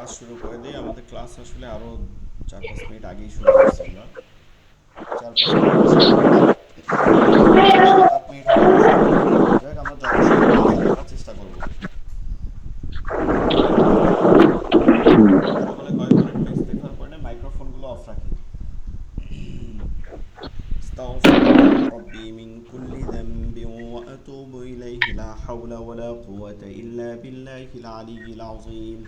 Class শুরু করে দিই। আমাদের ক্লাস আসলে আরো 4-5 মিনিট আগেই শুরু করছি আমরা। 4-5 মিনিট না, 7 মিনিট। 7-8 হয়ে গেছে। যাই হোক, আমরা যথাসাধ্য ক্লাসে থাকার চেষ্টা করব। কথা বলে কয়েকবার একটু ইস্তেগফার করে নেই, মাইক্রোফোনগুলো অফ রাখি। استغفر الله ربي من كل ذنب وأتوب إليه لا حول ولا قوة إلا بالله العلي العظيم.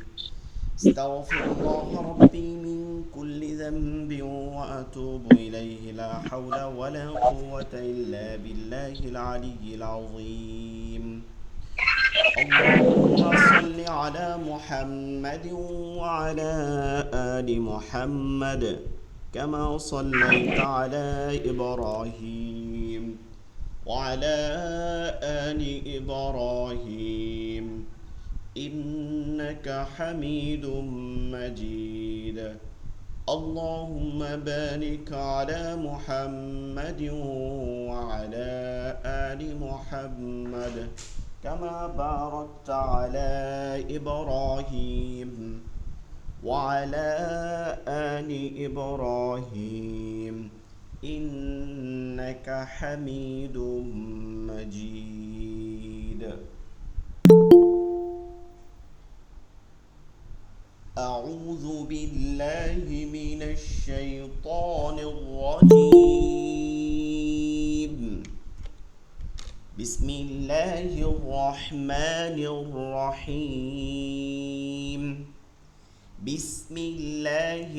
استغفر الله ربي من كل ذنب وأتوب إليه لا حول ولا قوة إلا بالله العلي العظيم. اللهم صل على محمد وعلى آل محمد كما صليت على إبراهيم وعلى آل إبراهيم إنك حميد مجيد. اللهم بارك على محمد وعلى آل محمد كما باركت على إبراهيم وعلى آل إبراهيم إنك حميد مجيد. أعوذ بالله من الشيطان الرجيم. بسم الله الرحمن الرحيم. بسم الله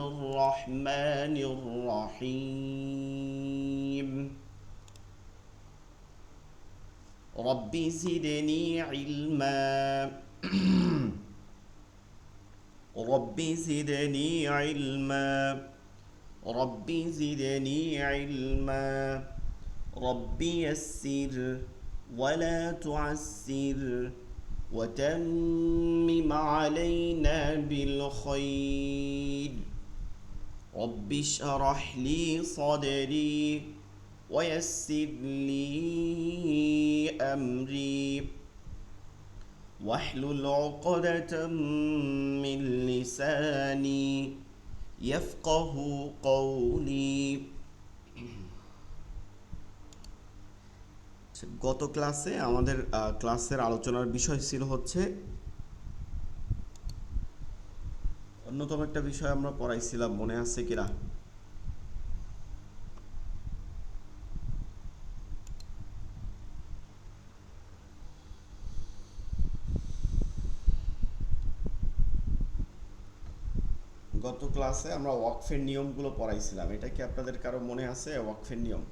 الرحمن الرحيم. رب زدني علما. رب زدني علما. رب زدني علما. رب يسر ولا تعسر وتمم علينا بالخير. رب اشرح لي صدري ويسر لي أمري واحلل عقدة من لساني يفقه قولي. গত ক্লাসে আমাদের ক্লাসের আলোচনার বিষয় ছিল হচ্ছে অন্যতম একটা বিষয় আমরা পড়াইছিলাম, মনে আছে কিনা? গত ক্লাসে আমরা ওয়াকফের নিয়মগুলো পড়াইছিলাম। এটা কি আপনাদের কারো মনে আছে? ওয়াকফের নিয়ম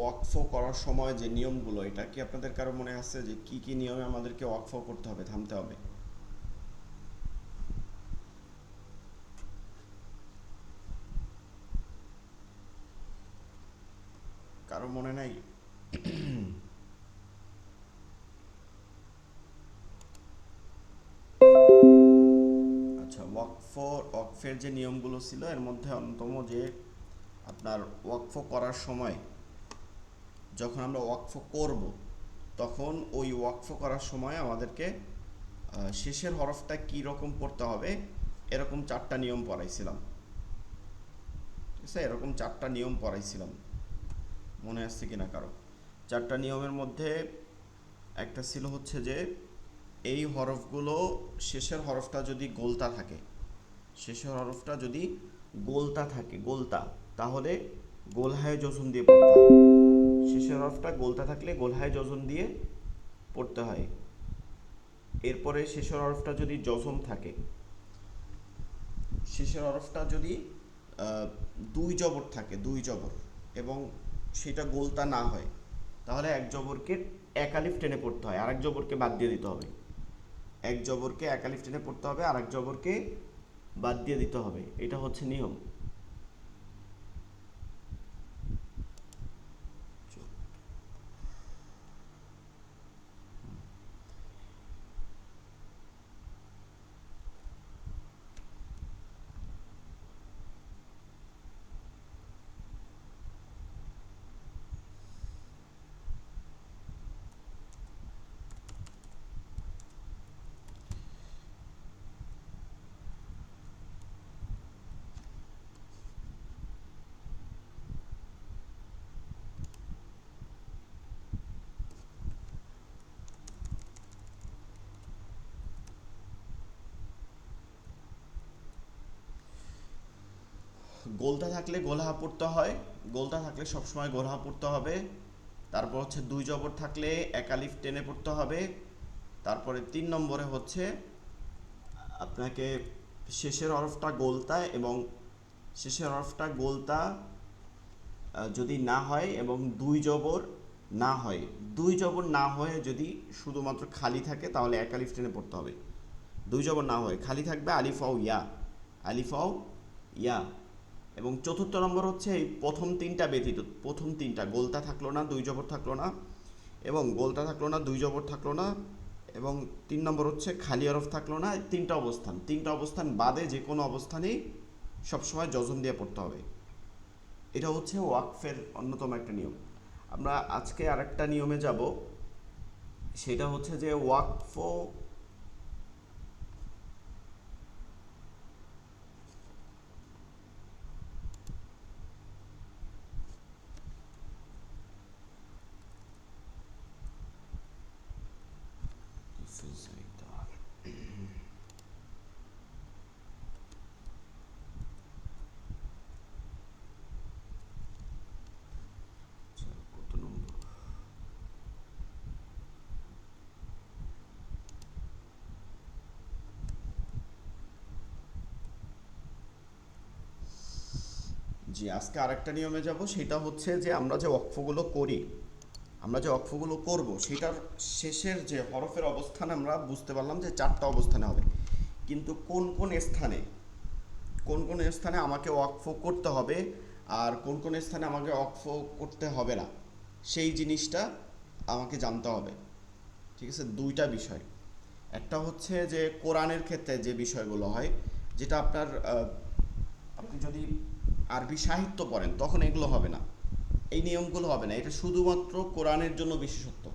ওয়াকফ করার সময় যে নিয়মগুলো, এটা কি আপনাদের কারো মনে আছে যে কি কি নিয়মে আমাদেরকে ওয়াকফ করতে হবে, থামতে হবে? কারো মনে নাই? আচ্ছা, ওয়াকফের যে নিয়মগুলো ছিল এর মধ্যে অন্যতম যে আপনার ওয়াকফ করার সময় যখন আমরা ওয়াকফ করব, তখন ওই ওয়াকফ করার সময় আমাদেরকে শেষের হরফটা কি রকম পড়তে হবে এরকম 4টা নিয়ম পড়াইছিলাম। ঠিক আছে, এরকম 4টা নিয়ম পড়াইছিলাম, মনে আসছে কিনা কারো? 4টা নিয়মের মধ্যে একটা ছিল হচ্ছে যে এই হরফগুলো, শেষের হরফটা যদি গোলতা থাকে, শেষের হরফটা যদি গোলতা থাকে, গোলতা, তাহলে গোলহায় যজম দিয়ে পড়তে হয়। শেষের হরফটা গোলতা থাকলে গোলহায় যজম দিয়ে পড়তে হয়। এরপরে শেষের হরফটা যদি যজম থাকে, শেষের হরফটা যদি দুই জবর থাকে, দুই জবর, এবং সেটা গোলতা না হয়, তাহলে এক জবরকে এক আলিফ টেনে পড়তে হয়, আরেক জবরকে বাদ দিয়ে দিতে হবে। এক জবরকে এক আলিফ টেনে পড়তে হবে, আরেক জবরকে বাদ দিয়ে দিতে হবে। এটা হচ্ছে নিয়ম। গোলতা থাকলে গোলহা পড়তে হয়, গোলতা থাকলে সবসময় গোলহা পড়তে হবে। তারপর হচ্ছে দুই জবর থাকলে এক আলিফ টেনে পড়তে হবে। তারপরে 3 নম্বরে হচ্ছে আপনাকে শেষের হরফটা গোলতা, এবং শেষের হরফটা গোলতা যদি না হয় এবং দুই জবর না হয়, দুই জবর না হয়ে যদি শুধুমাত্র খালি থাকে তাহলে এক আলিফ টেনে পড়তে হবে। দুই জবর না হয় খালি থাকবে আলিফ আও ইয়া, আলিফ আও ইয়া। এবং চতুর্থ নম্বর হচ্ছে এই প্রথম তিনটা ব্যতীত, প্রথম তিনটা গোলতা থাকলো না, দুই জবর থাকলো না, এবং গোলতা থাকলো না, দুই জবর থাকলো না, এবং 3 নম্বর হচ্ছে খালি হরফ থাকলো না। তিনটা অবস্থান বাদে যে কোনো অবস্থানেই সবসময় জজম দিয়ে পড়তে হবে। এটা হচ্ছে ওয়াকফের অন্যতম একটা নিয়ম। আমরা আজকে আরেকটা নিয়মে যাব, সেটা হচ্ছে যে ওয়াকফ কত নম্বর? জি, আজকে আরেকটা নিয়মে যাব, সেটা হচ্ছে যে আমরা যে ওয়াকফগুলো করি, আমরা যে ওয়াকফগুলো করব সেটার শেষের যে হরফের অবস্থান আমরা বুঝতে পারলাম যে 4টা অবস্থানে হবে, কিন্তু কোন কোন স্থানে, কোন কোন স্থানে আমাকে ওয়াকফ করতে হবে আর কোন কোন স্থানে আমাকে ওয়াকফ করতে হবে না, সেই জিনিসটা আমাকে জানতে হবে। ঠিক আছে, দুইটা বিষয়। একটা হচ্ছে যে কোরআনের ক্ষেত্রে যে বিষয়গুলো হয়, যেটা আপনার আপনি যদি আরবি সাহিত্য পড়েন তখন এগুলো হবে না, এই নিয়মগুলো হবে না, এটা শুধুমাত্র কোরআনের জন্য বিশেষত্ব।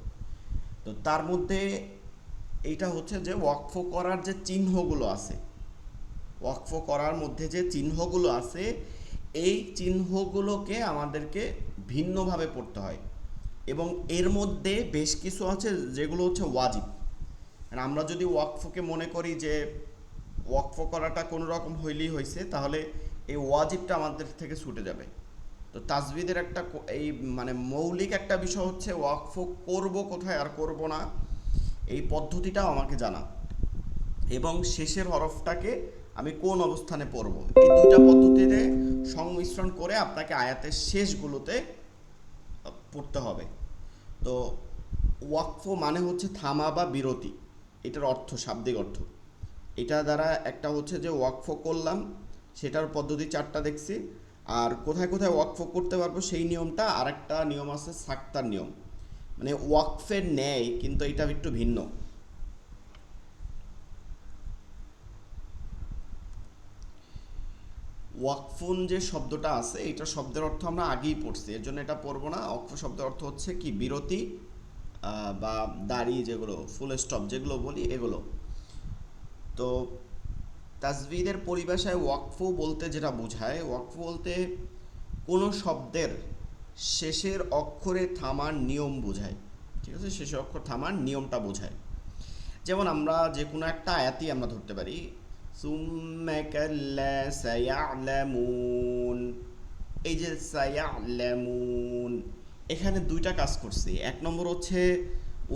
তো তার মধ্যে এইটা হচ্ছে যে ওয়াকফ করার যে চিহ্নগুলো আছে, ওয়াকফ করার মধ্যে যে চিহ্নগুলো আছে, এই চিহ্নগুলোকে আমাদেরকে ভিন্নভাবে পড়তে হয়, এবং এর মধ্যে বেশ কিছু আছে যেগুলো হচ্ছে ওয়াজিব। আর আমরা যদি ওয়াকফকে মনে করি যে ওয়াকফ করাটা কোনো রকম হইলেই হয়েছে, তাহলে এই ওয়াজিবটা আমাদের থেকে ছুটে যাবে। তো তাজবিদের একটা এই মানে মৌলিক একটা বিষয় হচ্ছে ওয়াকফ করব কোথায় আর করব না, এই পদ্ধতিটাও আমাকে জানা, এবং শেষের হরফটাকে আমি কোন অবস্থানে পড়ব, এই দুইটা পদ্ধতিতে সংমিশ্রণ করে আপনাকে আয়াতের শেষগুলোতে পড়তে হবে। তো ওয়াকফ মানে হচ্ছে থামা বা বিরতি, এটার অর্থ, শাব্দিক অর্থ। এটা দ্বারা একটা হচ্ছে যে ওয়াকফ করলাম, সেটার পদ্ধতি 4টা দেখছি। আর কোথায় কোথায় ওয়াকফ করতে পারবো সেই নিয়মটা, আর একটা নিয়ম আছে সাক্তার নিয়ম, মানে ওয়াকফের ন্যায় কিন্তু এটা একটু ভিন্ন। ওয়াকফুন যে শব্দটা আছে, এটা শব্দের অর্থ আমরা আগেই পড়ছি, এর জন্য এটা পড়বো না। ওয়াকফ শব্দের অর্থ হচ্ছে কি, বিরতি বা দাড়ি, যেগুলো ফুল স্টপ যেগুলো বলি এগুলো। তো তাজভিদের পরিভাষায় ওয়াকফ বলতে যেটা বোঝায়, ওয়াকফ বলতে কোনো শব্দের শেষের অক্ষরে থামার নিয়ম বোঝায়। ঠিক আছে, শেষের অক্ষর থামার নিয়মটা বোঝায়। যেমন আমরা যে কোনো একটা আয়াতই আমরা ধরতে পারি, সুম্মা কাল্লা সায়ালামুন, এই যে সায়ালামুন, এখানে দুইটা কাজ করছি। এক নম্বর হচ্ছে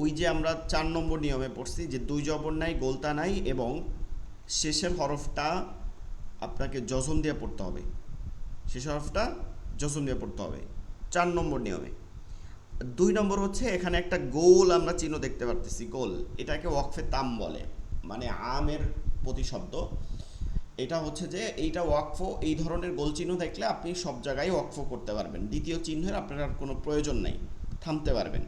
ওই যে আমরা 4 নম্বর নিয়মে পড়ছি যে দুই জবর নাই, গোলতা নাই, এবং শেষের হরফটা আপনাকে জজম দিয়ে পড়তে হবে, শেষের হরফটা জজম দিয়ে পড়তে হবে 4 নম্বর নিয়মে। 2 নম্বর হচ্ছে এখানে একটা গোল আমরা চিহ্ন দেখতে পারতেছি, গোল, এটাকে ওয়াকফে তাম বলে, মানে আমের প্রতিশব্দ। এটা হচ্ছে যে এইটা ওয়াকফ, এই ধরনের গোল চিহ্ন দেখলে আপনি সব জায়গায় ওয়াকফ করতে পারবেন, দ্বিতীয় চিহ্নের আপনার আর কোনো প্রয়োজন নাই, থামতে পারবেন।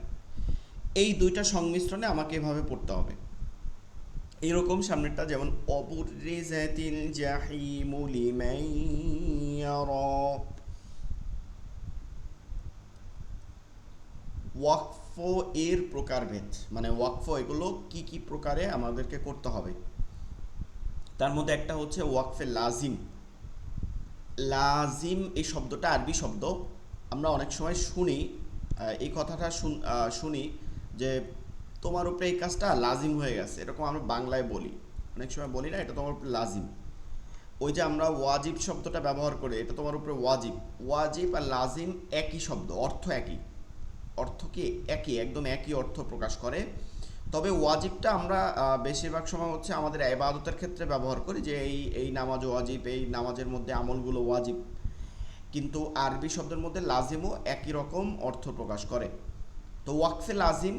এই দুইটা সংমিশ্রণে আমাকে এভাবে পড়তে হবে। এইরকম সামনেরটা যেমন অবুরিজাতিল জাহিমু লিমান ইয়ারা। ওয়াকফ এর প্রকারভেদ, মানে ওয়াকফ এগুলো কি কি প্রকারে আমাদেরকে করতে হবে, তার মধ্যে একটা হচ্ছে ওয়াকফে লাজিম। লাজিম এই শব্দটা আরবি শব্দ, আমরা অনেক সময় শুনি, এই কথাটা শুনি যে তোমার উপরে এই কাজটা লাজিম হয়ে গেছে, এরকম আমরা বাংলায় বলি, অনেক সময় বলি না এটা তোমার উপরে লাজিম। ওই যে আমরা ওয়াজিব শব্দটা ব্যবহার করি, এটা তোমার উপরে ওয়াজিব। ওয়াজিব আর লাজিম একই শব্দ, অর্থ একই, অর্থ কি একই, একদম একই অর্থ প্রকাশ করে। তবে ওয়াজিবটা আমরা বেশিরভাগ সময় হচ্ছে আমাদের ইবাদতের ক্ষেত্রে ব্যবহার করি, যে এই এই নামাজ ওয়াজিব, এই নামাজের মধ্যে আমলগুলো ওয়াজিব। কিন্তু আরবি শব্দের মধ্যে লাজিমও একই রকম অর্থ প্রকাশ করে। তো ওয়াকফে লাজিম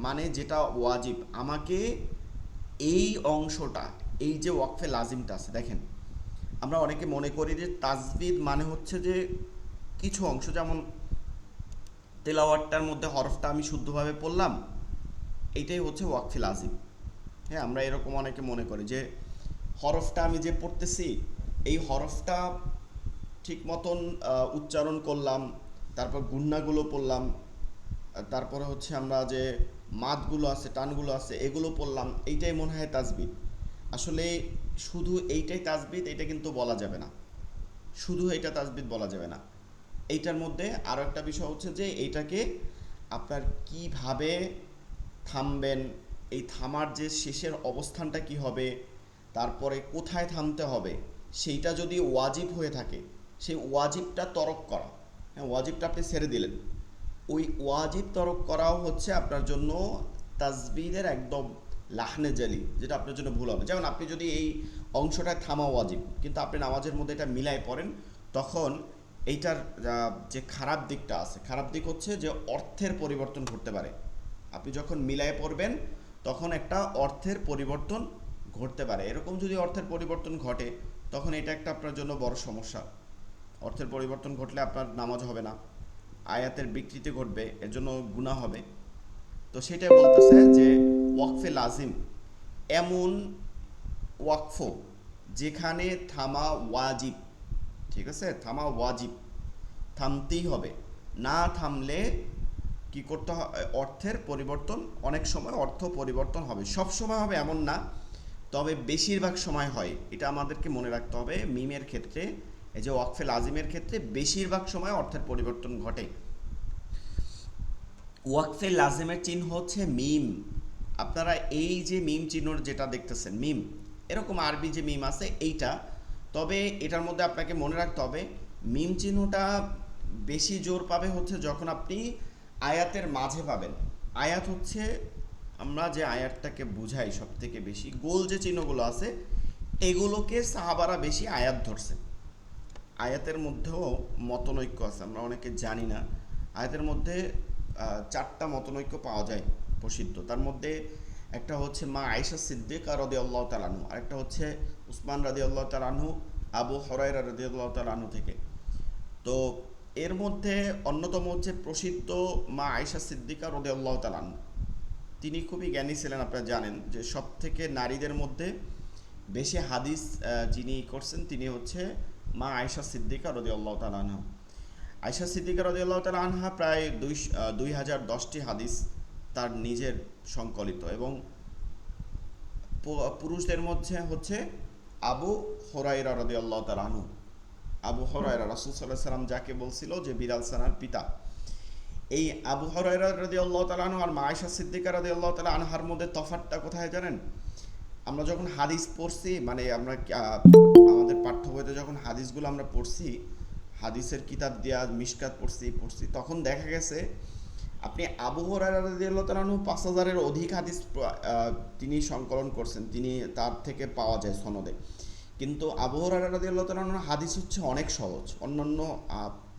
মানে যেটা ওয়াজিব, আমাকে এই অংশটা, এই যে ওয়াকফে লাজিমটা আছে, দেখেন আমরা অনেকে মনে করি যে তাজবিদ মানে হচ্ছে যে কিছু অংশ, যেমন তেলাওয়াতটার মধ্যে হরফটা আমি শুদ্ধভাবে পড়লাম, এইটাই হচ্ছে ওয়াকফে লাজিম। হ্যাঁ, আমরা এরকম অনেকে মনে করি যে হরফটা আমি যে পড়তেছি, এই হরফটা ঠিক মতন উচ্চারণ করলাম, তারপর গুন্নাগুলো পড়লাম, তারপরে হচ্ছে আমরা যে মাদগুলো আছে, টানগুলো আছে, এগুলো পড়লাম, এইটাই মনে হয় তাজবিদ। আসলে শুধু এইটাই তাজবিদ এটা কিন্তু বলা যাবে না, শুধু এইটা তাজবিদ বলা যাবে না। এইটার মধ্যে আরও একটা বিষয় হচ্ছে যে এইটাকে আপনার কিভাবে থামবেন, এই থামার যে শেষের অবস্থানটা কি হবে, তারপরে কোথায় থামতে হবে, সেইটা যদি ওয়াজিব হয়ে থাকে, সেই ওয়াজিবটা তরক করা, হ্যাঁ ওয়াজিবটা আপনি ছেড়ে দিলেন, ওই ওয়াজিব তরক করাও হচ্ছে আপনার জন্য তাজবিদের একদম লাহনে জালি, যেটা আপনার জন্য ভুল হবে। যেমন আপনি যদি এই অংশটায় থামা ওয়াজিব, কিন্তু আপনি নামাজের মধ্যে এটা মিলাই পড়েন, তখন এইটার যে খারাপ দিকটা আছে, খারাপ দিক হচ্ছে যে অর্থের পরিবর্তন ঘটতে পারে। আপনি যখন মিলাই পড়বেন তখন একটা অর্থের পরিবর্তন ঘটতে পারে। এরকম যদি অর্থের পরিবর্তন ঘটে, তখন এটা একটা আপনার জন্য বড় সমস্যা। অর্থের পরিবর্তন ঘটলে আপনার নামাজ হবে না, আয়াতের বিকৃতি ঘটবে, এর জন্য গুনাহ হবে। তো সেটাই বলতেছে যে ওয়াকফে লাজিম এমন ওয়াকফ যেখানে থামা ওয়াজিব, ঠিক আছে, থামা ওয়াজিব, থামতেই হবে, না থামলে কি করতে হবে, অর্থের পরিবর্তন, অনেক সময় অর্থ পরিবর্তন হবে, সব সময় হবে এমন না, তবে বেশিরভাগ সময় হয়। এটা আমাদেরকে মনে রাখতে হবে, মিমের ক্ষেত্রে, এই যে ওয়াকফে লাজিমের ক্ষেত্রে বেশিরভাগ সময় অর্থের পরিবর্তন ঘটে। ওয়াকফে লাজিমের চিহ্ন হচ্ছে মিম। আপনারা এই যে মিম চিহ্ন যেটা দেখতেছেন, মিম, এরকম আরবি যে মিম আছে এইটা, তবে এটার মধ্যে আপনাকে মনে রাখতে হবে মিম চিহ্নটা বেশি জোর পাবে হচ্ছে যখন আপনি আয়াতের মাঝে পাবেন। আয়াত হচ্ছে, আমরা যে আয়াতটাকে বুঝাই সব থেকে বেশি, গোল যে চিহ্নগুলো আছে এগুলোকে সাহাবারা বেশি আয়াত ধরছে। আয়াতের মধ্যেও মতনৈক্য আছে, আমরা অনেকে জানি না। আয়াতের মধ্যে চারটা মতনৈক্য পাওয়া যায় প্রসিদ্ধ। তার মধ্যে একটা হচ্ছে মা আয়েশা সিদ্দিকা রাদিয়াল্লাহু তাআলা আনহু, আরেকটা হচ্ছে উসমান রাদিয়াল্লাহু তাআলা আনহু আবু হুরায়রা রাদিয়াল্লাহু তাআলা আনহু থেকে। তো এর মধ্যে অন্যতম হচ্ছে প্রসিদ্ধ মা আয়েশা সিদ্দিকা রাদিয়াল্লাহু তাআলা আনহা। তিনি খুবই জ্ঞানী ছিলেন, আপনারা জানেন যে সব থেকে নারীদের মধ্যে বেশি হাদিস যিনি করছেন তিনি হচ্ছে মা আয়েশা সিদ্দিকা রাদিয়াল্লাহু তাআলা আনহা। আয়েশা সিদ্দিকা রাদিয়াল্লাহু তাআলা আনহা প্রায় 2010টি হাদিস তার নিজের সংকলিত, এবং পুরুষদের মধ্যে হচ্ছে আবু হুরায়রা রাদিয়াল্লাহু তাআলা আনহু। আবু হুরায়রা, রাসূল সাল্লাল্লাহু আলাইহি সাল্লাম যাকে বলছিল যে বিলাল সানার পিতা, এই আবু হুরায়রা রাদিয়াল্লাহু তাআলা আনহু আর মা আয়েশা সিদ্দিকা রাদিয়াল্লাহু তাআলা আনহার মধ্যে তফাৎটা কোথায় জানেন? আমরা যখন হাদিস পড়ছি, মানে আমরা আমাদের পাঠ্য বইতে যখন হাদিসগুলো আমরা পড়ছি, হাদিসের কিতাব দিয়া মিশকাত পড়ছি, তখন দেখা গেছে আপনি আবু হুরায়রা রাদিয়াল্লাহু তাআলা আনহু 5000-এর অধিক হাদিস তিনি সংকলন করছেন, তিনি তার থেকে পাওয়া যায় সনদে। কিন্তু আবু হুরায়রা রাদিয়াল্লাহু তাআলা আনহুর হাদিস হচ্ছে অনেক সহজ, অন্যান্য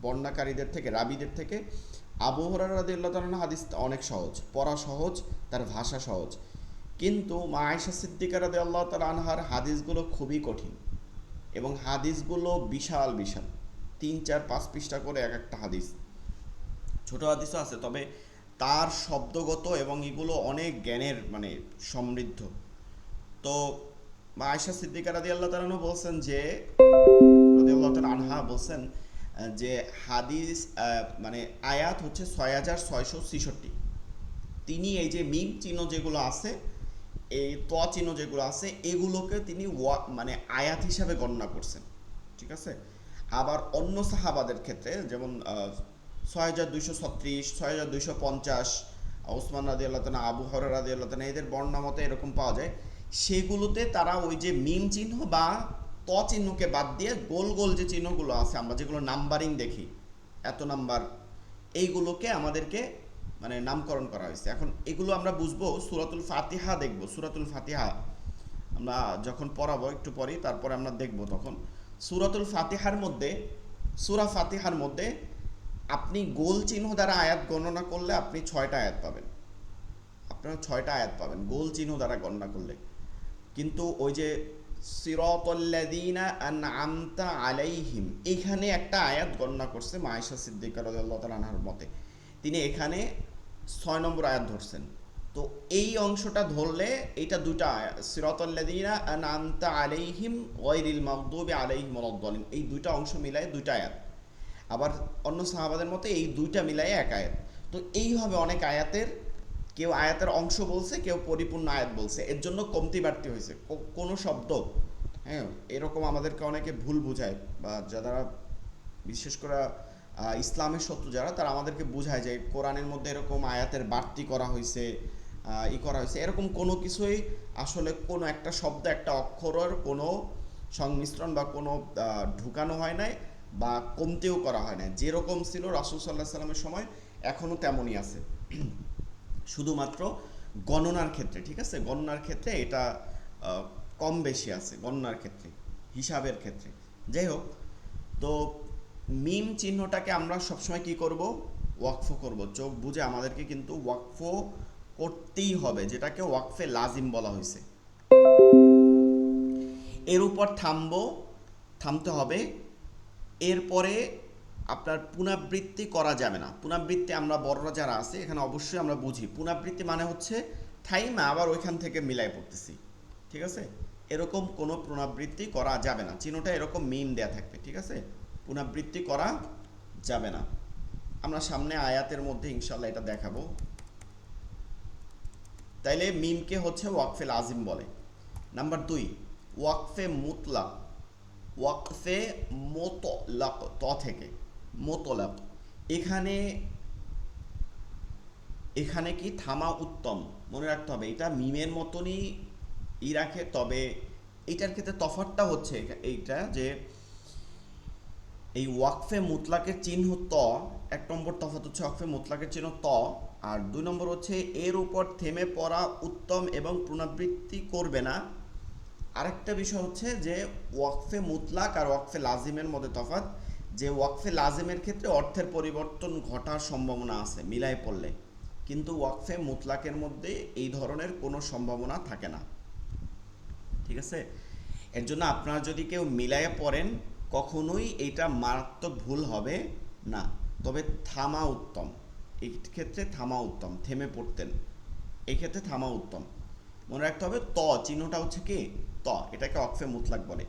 বর্ণনাকারীদের থেকে, রাবীদের থেকে আবু হুরায়রা রাদিয়াল্লাহু তাআলা আনহুর হাদিস অনেক সহজ, পড়া সহজ, তার ভাষা সহজ। কিন্তু মা আয়েশা সিদ্দিকা রাদিয়াল্লাহু তাআলা আনহার হাদিসগুলো খুবই কঠিন, এবং হাদিসগুলো বিশাল বিশাল, 3, 4, 5 পৃষ্ঠা করে এক একটা হাদিস। ছোট হাদিসও আছে, তবে তার শব্দগত এবং এগুলো অনেক জ্ঞানের মানে সমৃদ্ধ। তো মা আয়েশা সিদ্দিকা রাদিয়াল্লাহু তাআলা বলছেন যে, রাদিয়াল্লাহু তাআলা আনহা বলছেন যে হাদিস মানে আয়াত হচ্ছে 6666। তিনি এই যে মিম চিহ্ন যেগুলো আছে, এই ত চিহ্ন যেগুলো আছে, এগুলোকে তিনি মানে আয়াত হিসাবে গণনা করছেন, ঠিক আছে। আবার অন্য সাহাবাদের ক্ষেত্রে যেমন 6236, 6250, ওসমান রাদিয়াল্লাহু তাআলা, আবু হুরায়রা রাদিয়াল্লাহু তাআলা, এদের বর্ণনা মতে এরকম পাওয়া যায়। সেগুলোতে তারা ওই যে মিম চিহ্ন বা ত চিহ্নকে বাদ দিয়ে গোল গোল যে চিহ্নগুলো আছে, আমরা যেগুলো নাম্বারিং দেখি, এত নাম্বার, এইগুলোকে আমাদেরকে মানে নামকরণ করা হয়েছে। এখন এগুলো আমরা বুঝবো, সূরাতুল ফাতিহা দেখব। সূরাতুল ফাতিহা আমরা যখন পড়াবো একটু পরেই, তারপরে আমরা দেখব তখন। সূরাতুল ফাতিহার মধ্যে, সূরা ফাতিহার মধ্যে আপনি গোল চিহ্ন দ্বারা আয়াত গণনা করলে আপনি 6টা আয়াত পাবেন। আপনারা 6টা আয়াত পাবেন গোল চিহ্ন দ্বারা গণনা করলে। কিন্তু ওই যে সিরাতাল্লাযীনা আনআমতা আলাইহিম, এইখানে একটা আয়াত গণনা করছে আয়েশা সিদ্দিকা রাদিয়াল্লাহু তাআলা আনহার মতে, তিনি এখানে 6 নম্বর আয়াত ধরছেন। তো এই অংশটা ধরলে এইটা দুটা আয়াত, সিরাতাল্লাযীনা আনআমতা আলাইহিম গায়রিল মাগদুবি আলাইহিম ওয়ালাদ-দালিন, এই দুইটা অংশ মিলায় দুইটা আয়াত। আবার অন্য সাহাবাদের মতে এই দুইটা মিলায় এক আয়াত। তো এইভাবে অনেক আয়াতের, কেউ আয়াতের অংশ বলছে, কেউ পরিপূর্ণ আয়াত বলছে, এর জন্য কমতি বাড়তি হয়েছে কোনো শব্দ। হ্যাঁ, এরকম আমাদেরকে অনেকে ভুল বুঝায়, বা যারা বিশেষ করে ইসলামের শত্রু যারা, তারা আমাদেরকে বুঝায় যে কোরআনের মধ্যে এরকম আয়াতের বাড়তি করা হয়েছে, করা হয়েছে, এরকম কোনো কিছুই আসলে কোনো একটা শব্দ, একটা অক্ষরের কোনো সংমিশ্রণ বা কোনো ঢুকানো হয় নাই, বা কমতেও করা হয় না। যেরকম ছিল রাসূল সাল্লাল্লাহু আলাইহি সাল্লামের সময় এখনও তেমনই আছে, শুধুমাত্র গণনার ক্ষেত্রে, ঠিক আছে, গণনার ক্ষেত্রে এটা কম বেশি আছে, গণনার ক্ষেত্রে, হিসাবের ক্ষেত্রে। যাই হোক, তো মিম চিহ্নটাকে আমরা সবসময় কি করব, ওয়াকফ করব। চোখ বুঝে আমাদেরকে কিন্তু ওয়াকফ করতেই হবে, যেটাকে ওয়াকফে লাজিম বলা হয়েছে। এর উপর থামতে হবে। এরপরে আপনার পুনরাবৃত্তি করা যাবে না। পুনরাবৃত্তি আমরা বড়রা যারা আছে এখানে অবশ্যই আমরা বুঝি, পুনরাবৃত্তি মানে হচ্ছে থাইমা আবার ওইখান থেকে মিলাই পড়তেছি, ঠিক আছে, এরকম কোনো পুনরাবৃত্তি করা যাবে না। চিহ্নটা এরকম মিম দেয়া থাকবে, ঠিক আছে, পুনরাবৃত্তি করা যাবে না। আমরা সামনে আয়াতের মধ্যে ইনশাল্লাহ এটা দেখাবো। তাইলে মিমকে হচ্ছে ওয়াকফে লাজিম বলে। নাম্বার 2, ওয়াকফে মুতলাক। ওয়াকফে মুতলাক, ত থেকে মুতলাক, এখানে কি থামা উত্তম, মনে রাখতে হবে। এটা মিমের মতনই রাখে, তবে এইটার ক্ষেত্রে তফাৎটা হচ্ছে এইটা যে এই ওয়াকফে মুতলাকের চিহ্ন ত, 1 নম্বর তফাৎ হচ্ছে ওয়াকফে মুতলাকের চিহ্ন ত, আর 2 নম্বর হচ্ছে এর উপর থেমে পড়া উত্তম এবং পুনরাবৃত্তি করবে না। আরেকটা বিষয় হচ্ছে যে ওয়াকফে মুতলাক আর ওয়াকফে লাজিমের মধ্যে তফাৎ, যে ওয়াকফে লাজিমের ক্ষেত্রে অর্থের পরিবর্তন ঘটার সম্ভাবনা আছে মিলাই পড়লে, কিন্তু ওয়াকফে মুতলাকের মধ্যে এই ধরনের কোনো সম্ভাবনা থাকে না, ঠিক আছে। এর জন্য আপনারা যদি কেউ মিলাইয়া পড়েন কখনোই এইটা মারাত্মক ভুল হবে না, তবে থামা উত্তম। এই ক্ষেত্রে থামা উত্তম, থেমে পড়তেন, এই ক্ষেত্রে থামা উত্তম। মনে রাখতে হবে ত চিহ্নটা হচ্ছে কি ত, এটাকে ওয়াকফে মুতলাক বলে।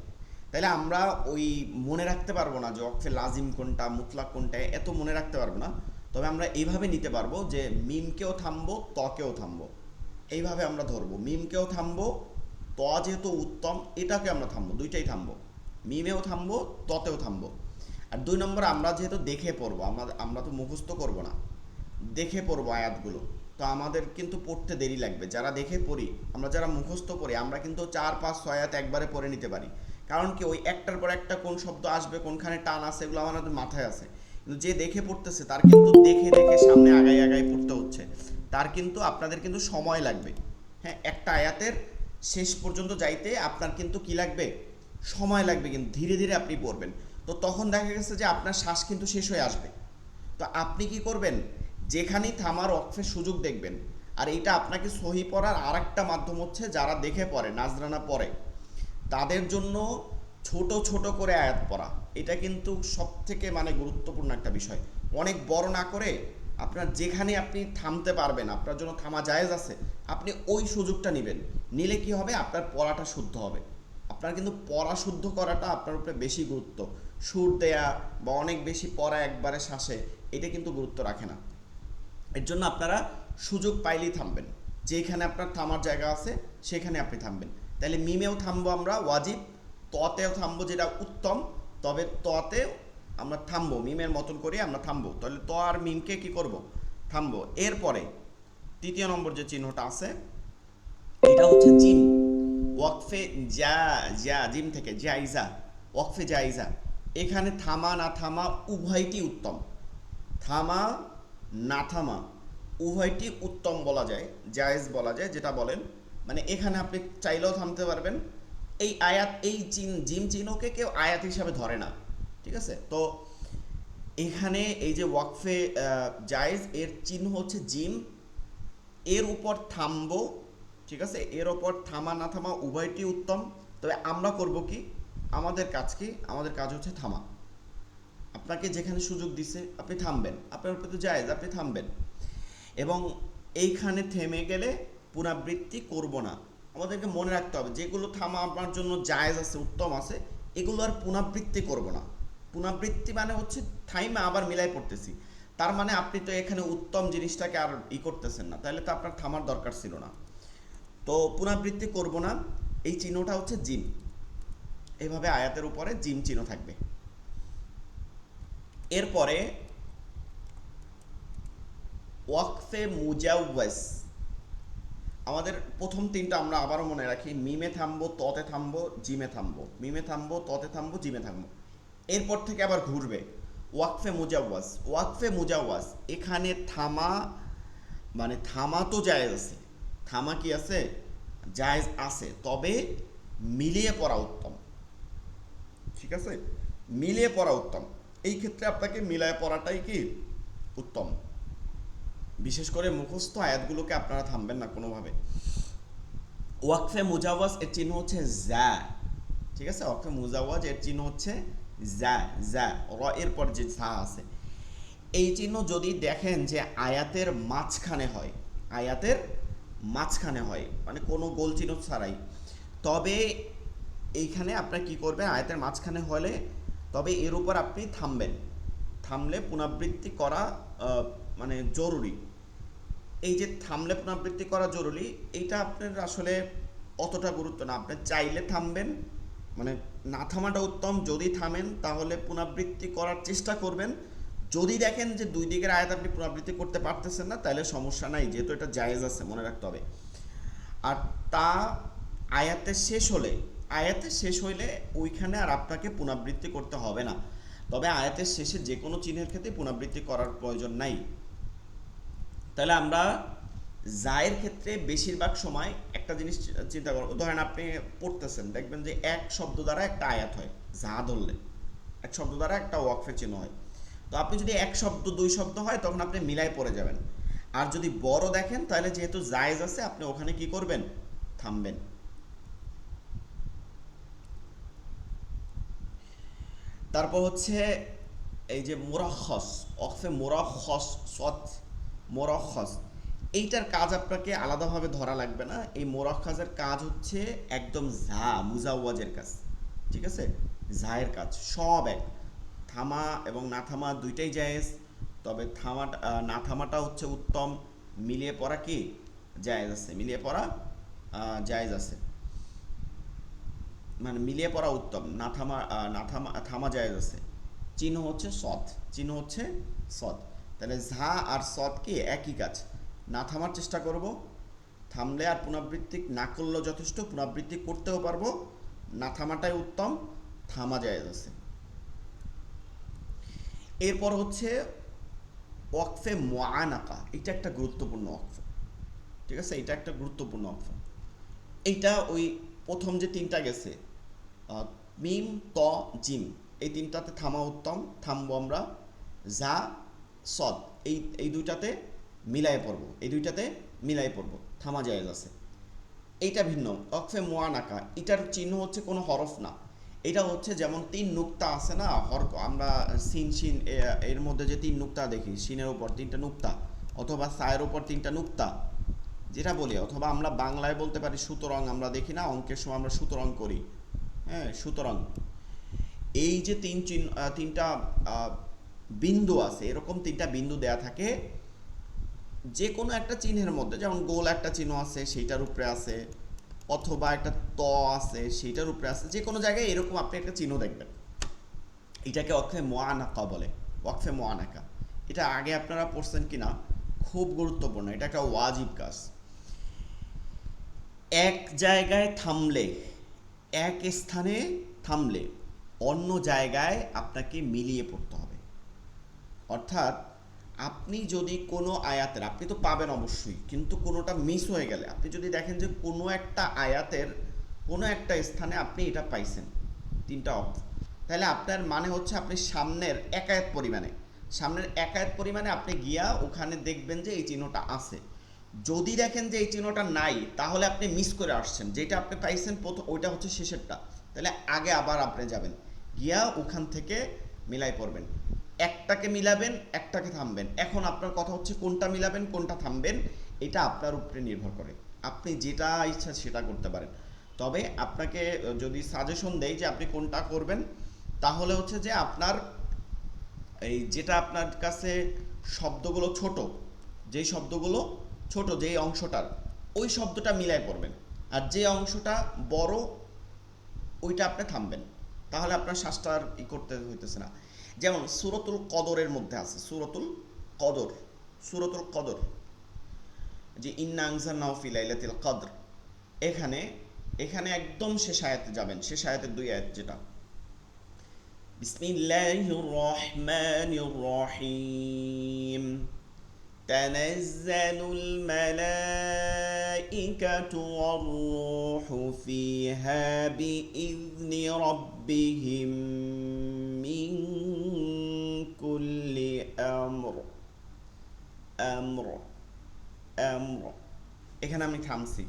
তাইলে আমরা ওই মনে রাখতে পারবো না যে ওয়াকফে লাজিম কোনটা, মুতলাক কোনটা, এত মনে রাখতে পারবো না। তবে আমরা এইভাবে নিতে পারবো যে মিমকেও থামবো, তকেও থামবো, এইভাবে আমরা ধরবো। মিমকেও থামবো, ত যেহেতু উত্তম এটাকে আমরা থামবো, দুইটাই থামবো, মিমেও থামবো, ততেও থামবো। আর 2 নম্বর, আমরা যেহেতু দেখে পড়বো, আমরা তো মুখস্থ করবো না, দেখে পড়বো আয়াতগুলো, তো আমাদের কিন্তু পড়তে দেরি লাগবে। যারা দেখে পড়ি, আমরা যারা মুখস্থ করি, আমরা কিন্তু 4, 5, 6 আয়াত একবারে পড়ে নিতে পারি। কারণ কি, ওই একটার পর একটা কোন শব্দ আসবে, কোনখানে টান আছে, এগুলো আমাদের মাথায় আছে। কিন্তু যে দেখে পড়তেছে তার কিন্তু দেখে দেখে সামনে আগাই পড়তে হচ্ছে, তার কিন্তু আপনাদের কিন্তু সময় লাগবে। হ্যাঁ, একটা আয়াতের শেষ পর্যন্ত যাইতে আপনার কিন্তু কি লাগবে, সময় লাগবে, কিন্তু ধীরে ধীরে আপনি পড়বেন। তো তখন দেখা গেছে যে আপনার শ্বাস কিন্তু শেষ হয়ে আসবে। তো আপনি কি করবেন, যেখানেই থামার ওয়াকফের সুযোগ দেখবেন। আর এইটা আপনাকে সহি পড়ার আর একটা মাধ্যম হচ্ছে, যারা দেখে পড়ে, নাজরানা পড়ে, তাদের জন্য ছোট ছোট করে আয়াত পড়া, এটা কিন্তু সব থেকে মানে গুরুত্বপূর্ণ একটা বিষয়। অনেক বড় না করে আপনার যেখানে আপনি থামতে পারবেন, আপনার জন্য থামা জায়েজ আছে, আপনি ওই সুযোগটা নেবেন। নিলে কি হবে, আপনার পড়াটা শুদ্ধ হবে। আপনার কিন্তু পড়া শুদ্ধ করাটা আপনার উপরে বেশি গুরুত্ব, সুর দেয়া বা অনেক বেশি পড়া একবারে শ্বাসে, এটা কিন্তু গুরুত্ব রাখে না। এর জন্য আপনারা সুযোগ পাইলেই থামবেন, যেখানে আপনার থামার জায়গা আছে সেখানে আপনি থামবেন। তাহলে মিমেও থামবো আমরা ওয়াজিব, ততেও থামবো যেটা উত্তম, তবে ততেও আমরা থামবো, মিমের মতন করে আমরা থামবো। তাহলে ত আর মিমকে কি করব, থামবো। এরপরে 3 নম্বর যে চিহ্নটা আছে এটা হচ্ছে জিম। ওয়াকফে যা যা জিম থেকে জাইজা, ওয়াকফে জাইজা, এখানে থামা না থামা উভয়টি উত্তম। থামা না থামা উভয়টি উত্তম বলা যায়, জায়েজ বলা যায়, যেটা বলেন। মানে এখানে আপনি চাইলেও থামতে পারবেন। এই আয়াত, এই জিম চিহ্নকে কেউ আয়াত হিসাবে ধরে না, ঠিক আছে? তো এখানে এই যে ওয়াকফে জায়েজ, এর চিহ্ন হচ্ছে জিম, এর উপর থামবো, ঠিক আছে? এর ওপর থামা না থামা উভয়টি উত্তম। তবে আমরা করব কি, আমাদের কাজ কি, আমাদের কাজ হচ্ছে থামা। আপনাকে যেখানে সুযোগ দিছে আপনি থামবেন, আপনার উপর তো জায়েজ, আপনি থামবেন। এবং এইখানে থেমে গেলে পুনরাবৃত্তি করব না। আমাদেরকে মনে রাখতে হবে যেগুলো থামা আপনার জন্য জায়েজ আছে, উত্তম আছে, এগুলো আর পুনরাবৃত্তি করব না। পুনরাবৃত্তি মানে হচ্ছে থাইমা আবার মিলাই পড়তেছি, তার মানে আপনি তো এখানে উত্তম জিনিসটাকে আর করতেছেন না, তাহলে তো আপনার থামার দরকার ছিল না। তো পুনরাবৃত্তি করব না, এই চিহ্নটা হচ্ছে জিম। এইভাবে আয়াতের উপরে জিম চিহ্ন থাকবে। এরপরে ওয়াকফে মুজাওয়াজ, আমাদের প্রথম তিনটা আমরা আবারও মনে রাখি, মিমে থামবো, ততে থামবো, জিমে থামবো, মিমে থামবো, ততে থামবো, জিমে থামবো। এরপর থেকে আবার ঘুরবে ওয়াকফে মুজাওয়াজ। ওয়াকফে মুজাওয়াজ, এখানে থামা, মানে থামা তো জায়েজ আছে, থামা কি আছে, জায়েজ আছে, তবে মিলিয়ে পড়া উত্তম, ঠিক আছে? মিলিয়ে পড়া উত্তম। এই ক্ষেত্রে আপনাকে মিলায় পড়াটাই কি উত্তম। বিশেষ করে মুখস্থ আয়াতগুলোকে আপনারা থামবেন না কোনোভাবে। ওয়াকফে মুজাওয়াজ এর চিহ্ন হচ্ছে যা, ঠিক আছে? ওয়াকফে মুজাওয়াজ এর চিহ্ন হচ্ছে যা, যা র এর পর যে যা আছে, এই চিহ্ন যদি দেখেন যে আয়াতের মাঝখানে হয়, আয়াতের মাঝখানে হয়, মানে কোনো গোল চিহ্ন ছাড়াই, তবে এইখানে আপনার কি করবেন, আয়াতের মাঝখানে হলে তবে এর উপর আপনি থামবেন। থামলে পুনরাবৃত্তি করা মানে জরুরি। এই যে থামলে পুনরাবৃত্তি করা জরুরি, এইটা আপনার আসলে অতটা গুরুত্ব না। আপনি চাইলে থামবেন, মানে না থামাটা উত্তম। যদি থামেন তাহলে পুনরাবৃত্তি করার চেষ্টা করবেন। যদি দেখেন যে দুই দিকের আয়াত আপনি পুনরাবৃত্তি করতে পারতেছেন না, তাহলে সমস্যা নাই, যেহেতু এটা জায়েজ আছে, মনে রাখতে হবে। আর তা আয়াতের শেষ হলে, আয়াতের শেষ হইলে ওইখানে আর আপনাকে পুনরাবৃত্তি করতে হবে না। তবে আয়াতের শেষে যে কোনো চিহ্নের ক্ষেত্রে পুনরাবৃত্তি করার প্রয়োজন নাই। তাহলে আমরা জায়ের ক্ষেত্রে বেশিরভাগ সময় একটা জিনিস চিন্তা করো, ধরেন আপনি পড়তেছেন, দেখবেন যে এক শব্দ দ্বারা একটা আয়াত হয়, যা ধরলে এক শব্দ দ্বারা একটা ওয়াকফের চিহ্ন হয়। তো আপনি যদি এক শব্দ দুই শব্দ হয় তখন আপনি মিলাই পড়ে যাবেন। আর যদি বড় দেখেন তাহলে যেহেতু জায়েজ আছে, আপনি ওখানে কি করবেন, থামবেন। তারপর হচ্ছে এই যে মোরাখস, ওয়াকফে মোরাখস, সৎ মোরাখস, এইটার কাজ আপনাকে আলাদাভাবে ধরা লাগবে না। এই মোরাখাজের কাজ হচ্ছে একদম ঝা, মুজাওয়াজের কাজ, ঠিক আছে? ঝায়ের কাজ সব এক। থামা এবং না থামা দুইটাই জায়েজ, তবে থামাটা না থামাটা হচ্ছে উত্তম। মিলিয়ে পড়া কি জায়েজ আছে, মিলিয়ে পড়া জায়েজ আছে, মানে মিলিয়ে পড়া উত্তম। না থামা থামা জায়েজ আছে। চিহ্ন হচ্ছে সৎ, চিহ্ন হচ্ছে সৎ। তাহলে ঝা আর সৎ কি একই কাজ। না থামার চেষ্টা করব, থামলে আর পুনরাবৃত্তি না করলেও যথেষ্ট, পুনরাবৃত্তি করতেও পারবো। না থামাটাই উত্তম, থামা জায়েজ আছে। এরপর হচ্ছে ওয়াকফে মুআনাকা, এটা একটা গুরুত্বপূর্ণ ওয়াকফ, ঠিক আছে? এটা একটা গুরুত্বপূর্ণ ওয়াকফ। এইটা ওই প্রথম যে তিনটা গেছে, মিম ত জিম, এই তিনটাতে থামা উত্তম, থামবো আমরা। যা সদ, এই এই দুইটাতে মিলাই পড়বো, এই দুইটাতে মিলাই পড়বো, থামা জায়েজ আছে। এইটা ভিন্ন। ওয়াকফে মুআনাকা, এটার চিহ্ন হচ্ছে কোনো হরফ না। এটা হচ্ছে যেমন তিন নুক্তা আছে না, আমরা সিন শিন এর মধ্যে যে তিন নুক্তা দেখি, শিনের উপর তিনটা নুক্তা, অথবা সায়ের উপর তিনটা নুক্তা যেটা বলি, অথবা আমরা বাংলায় বলতে পারি সুতরাং। আমরা দেখি না অঙ্কের সময় আমরা সুতরাং করি, হ্যাঁ, সুতরাং। এই যে তিনটা বিন্দু আছে, এরকম তিনটা বিন্দু দেয়া থাকে যে কোনো একটা চিহ্নের মধ্যে, যেমন গোল একটা চিহ্ন আছে সেইটার উপরে আছে, অথবা একটা ত আছে সেইটার উপরে আছে, যে কোনো জায়গায় এরকম আপনি একটা চিহ্ন দেখবেন। এটাকে ওয়াকফে মুআনাকা বলে, ওয়াকফে মুআনাকা। এটা আগে আপনারা পড়ছেন কিনা, খুব গুরুত্বপূর্ণ, এটা একটা ওয়াজিব কাজ। এক জায়গায় থামলে, এক স্থানে থামলে অন্য জায়গায় আপনাকে মিলিয়ে পড়তে হবে। অর্থাৎ আপনি যদি কোনো আয়াতের, আপনি তো পাবেন অবশ্যই, কিন্তু কোনোটা মিস হয়ে গেলে, আপনি যদি দেখেন যে কোনো একটা আয়াতের কোনো একটা স্থানে আপনি এটা পাইছেন তিনটা অর্থ, তাহলে আপনার মানে হচ্ছে আপনি সামনের এক আয়াত পরিমাণে আপনি গিয়া ওখানে দেখবেন যে এই চিহ্নটা আছে। যদি দেখেন যে এই চিহ্নটা নাই, তাহলে আপনি মিস করে আসছেন, যেটা আপনি পাইছেন প্রথম ওইটা হচ্ছে শেষেরটা, তাহলে আগে আবার আপনি যাবেন, গিয়া ওখান থেকে মিলাই পড়বেন, একটাকে মিলাবেন, একটাকে থামবেন। এখন আপনার কথা হচ্ছে কোনটা মিলাবেন কোনটা থামবেন, এটা আপনার উপরে নির্ভর করে, আপনি যেটা ইচ্ছা সেটা করতে পারেন। তবে আপনাকে যদি সাজেশন দেই যে আপনি কোনটা করবেন, তাহলে হচ্ছে যে আপনার এই যেটা আপনার কাছে শব্দগুলো ছোট, যেই শব্দগুলো ছোট, যেই অংশটার, ওই শব্দটা মিলাই পড়বেন, আর যে অংশটা বড় ওইটা আপনি থামবেন, তাহলে আপনার শ্বাসটা আর করতে হইতেছে না। যেমন সূরাতুল কদরের মধ্যে আছে, সূরাতুল কদর, যে ইন্না আনজালনাহু ফি লাইলাতিল কদর, এখানে এখানে একদম শেষ আয়াতে যাবেন, শেষ আয়াতের 2 আয়াত, যেটা বিসমিল্লাহির রহমানির রহিম তানাজ্জালুল মালাইকাতু ওয়ার রূহু ফিহা বিইذনি রাব্বিহিম মিন কুল্লি আমর। এখানে আমি থামছি।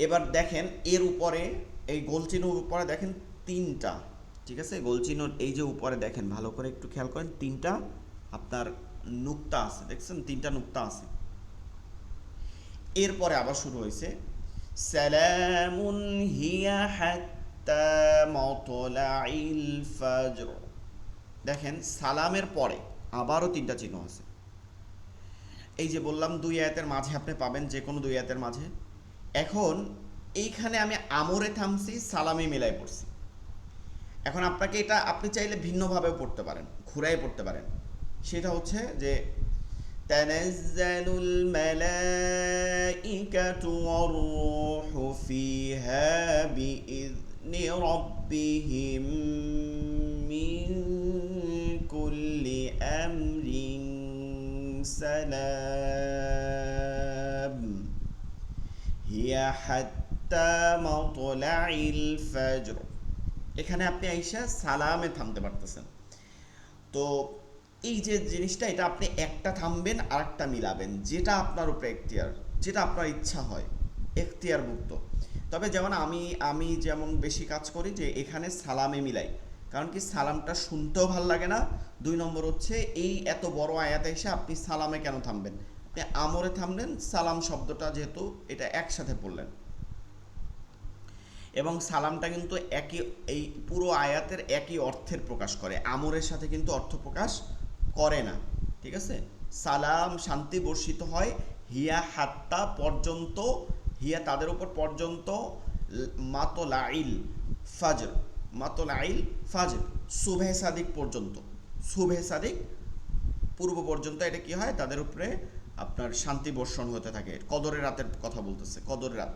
এবার দেখেন এর উপরে, এই গোলচিহ্নের উপরে দেখেন তিনটা, ঠিক আছে, গোলচিহ্নর এই যে উপরে দেখেন, ভালো করে একটু খেয়াল করেন, তিনটা আপনার নুক্তা আছে, দেখছেন তিনটা নুক্তা আছে। এরপরে আবার শুরু হয়েছে সালামুন হিয়া হাত্তা মাতলাইল ফাজর। দেখেন সালামের পরে আবারও তিনটা চিহ্ন আছে। এই যে বললাম 2 আয়াতের মাঝে আপনি পাবেন, যে কোনো 2 আয়াতের মাঝে। এখন এইখানে আমি আমরে থামছি, সালামে মিলাই পড়ছি। এখন আপনাকে এটা আপনি চাইলে ভিন্নভাবেও পড়তে পারেন, ঘুরাই পড়তে পারেন। সেটা হচ্ছে যে তানাজ্জালুল মালাইকাতু ওয়ার রূহু ফিহা বিইذনি রাব্বিহিম মিন কুল্লি আমরিন সালাম হিয়া হাত্তা মাতলাইল ফাজর। এখানে আপনি আইসা সালামে থামতে পারতেছেন। তো এই যে জিনিসটা, এটা আপনি একটা থামবেন আর একটা মিলাবেন, যেটা আপনার উপরে এখতিয়ার, যেটা আপনার ইচ্ছা হয়, এখতিয়ার মুক্ত। তবে যেমন আমি যেমন বেশি কাজ করি যে এখানে সালামে মিলাই, কারণ কি সালামটা শুনতেও ভাল লাগে না। 2 নম্বর হচ্ছে এই এত বড় আয়াতে এসে আপনি সালামে কেন থামবেন, আপনি আমরে থামলেন, সালাম শব্দটা যেহেতু এটা একসাথে পড়লেন। এবং সালামটা কিন্তু একই, এই পুরো আয়াতের একই অর্থের প্রকাশ করে, আমরের সাথে কিন্তু অর্থ প্রকাশ করে না, ঠিক আছে। সালাম শান্তি বর্ষিত হয় হিয়া হাত্তা পর্যন্ত, হিয়া তাদের উপর পর্যন্ত, মাতলাইল ফাজর, মাতলাইল ফাজর সুবহে সাদিক পর্যন্ত, সুবহে সাদিক পূর্ব পর্যন্ত এটা কি হয়, তাদের উপরে আপনার শান্তি বর্ষণ হতে থাকে। কদরের রাতের কথা বলতেছে, কদরের রাত,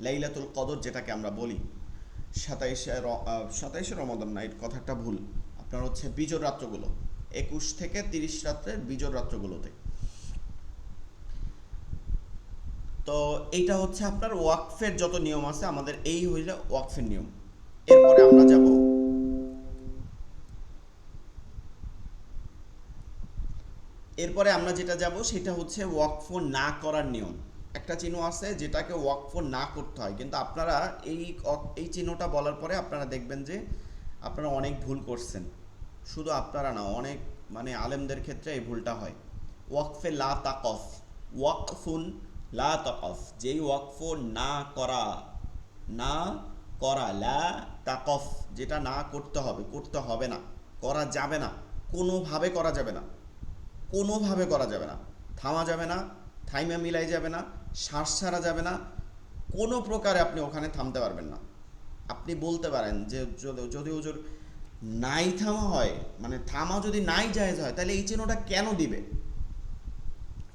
লাইলাতুল কদর যেটাকে আমরা বলি, 27শে রমাদান না, এই কথাটা ভুল, আপনার হচ্ছে বিজোড় রাত্রগুলো, 21 থেকে 30 রাত্রের বিজোড় রাত্রগুলোতে। তো এইটা হচ্ছে আপনার ওয়াকফের যত নিয়ম আছে, আমাদের এই হইলে ওয়াকফের নিয়ম। এরপরে আমরা যাব যেটা যাব সেটা হচ্ছে ওয়াকফ না করার নিয়ম। একটা চিহ্ন আছে যেটাকে ওয়াকফ না করতে হয়, কিন্তু আপনারা এই চিহ্নটা বলার পরে আপনারা দেখবেন যে আপনারা অনেক ভুল করছেন। শুধু আপনারা না, অনেক মানে আলেমদের ক্ষেত্রে এই ভুলটা হয়। ওয়াকফে লা তাকফ, ওয়াকফুন লা তাকফ, যেই ওয়াকফ না করা, না করা, লা তাকফ, যেটা না করতে হবে, করতে হবে না, করা যাবে না, কোনোভাবে করা যাবে না, কোনোভাবে করা যাবে না, থামা যাবে না, থাইমা মিলাই যাবে না, শ্বাস ছাড়া যাবে না, কোনো প্রকারে আপনি ওখানে থামতে পারবেন না। আপনি বলতে পারেন যে যদি হুজুর নাই থামা হয়, মানে থামা যদি নাই জায়েজ হয়, তাহলে এই চিহ্নটা কেন দিবে,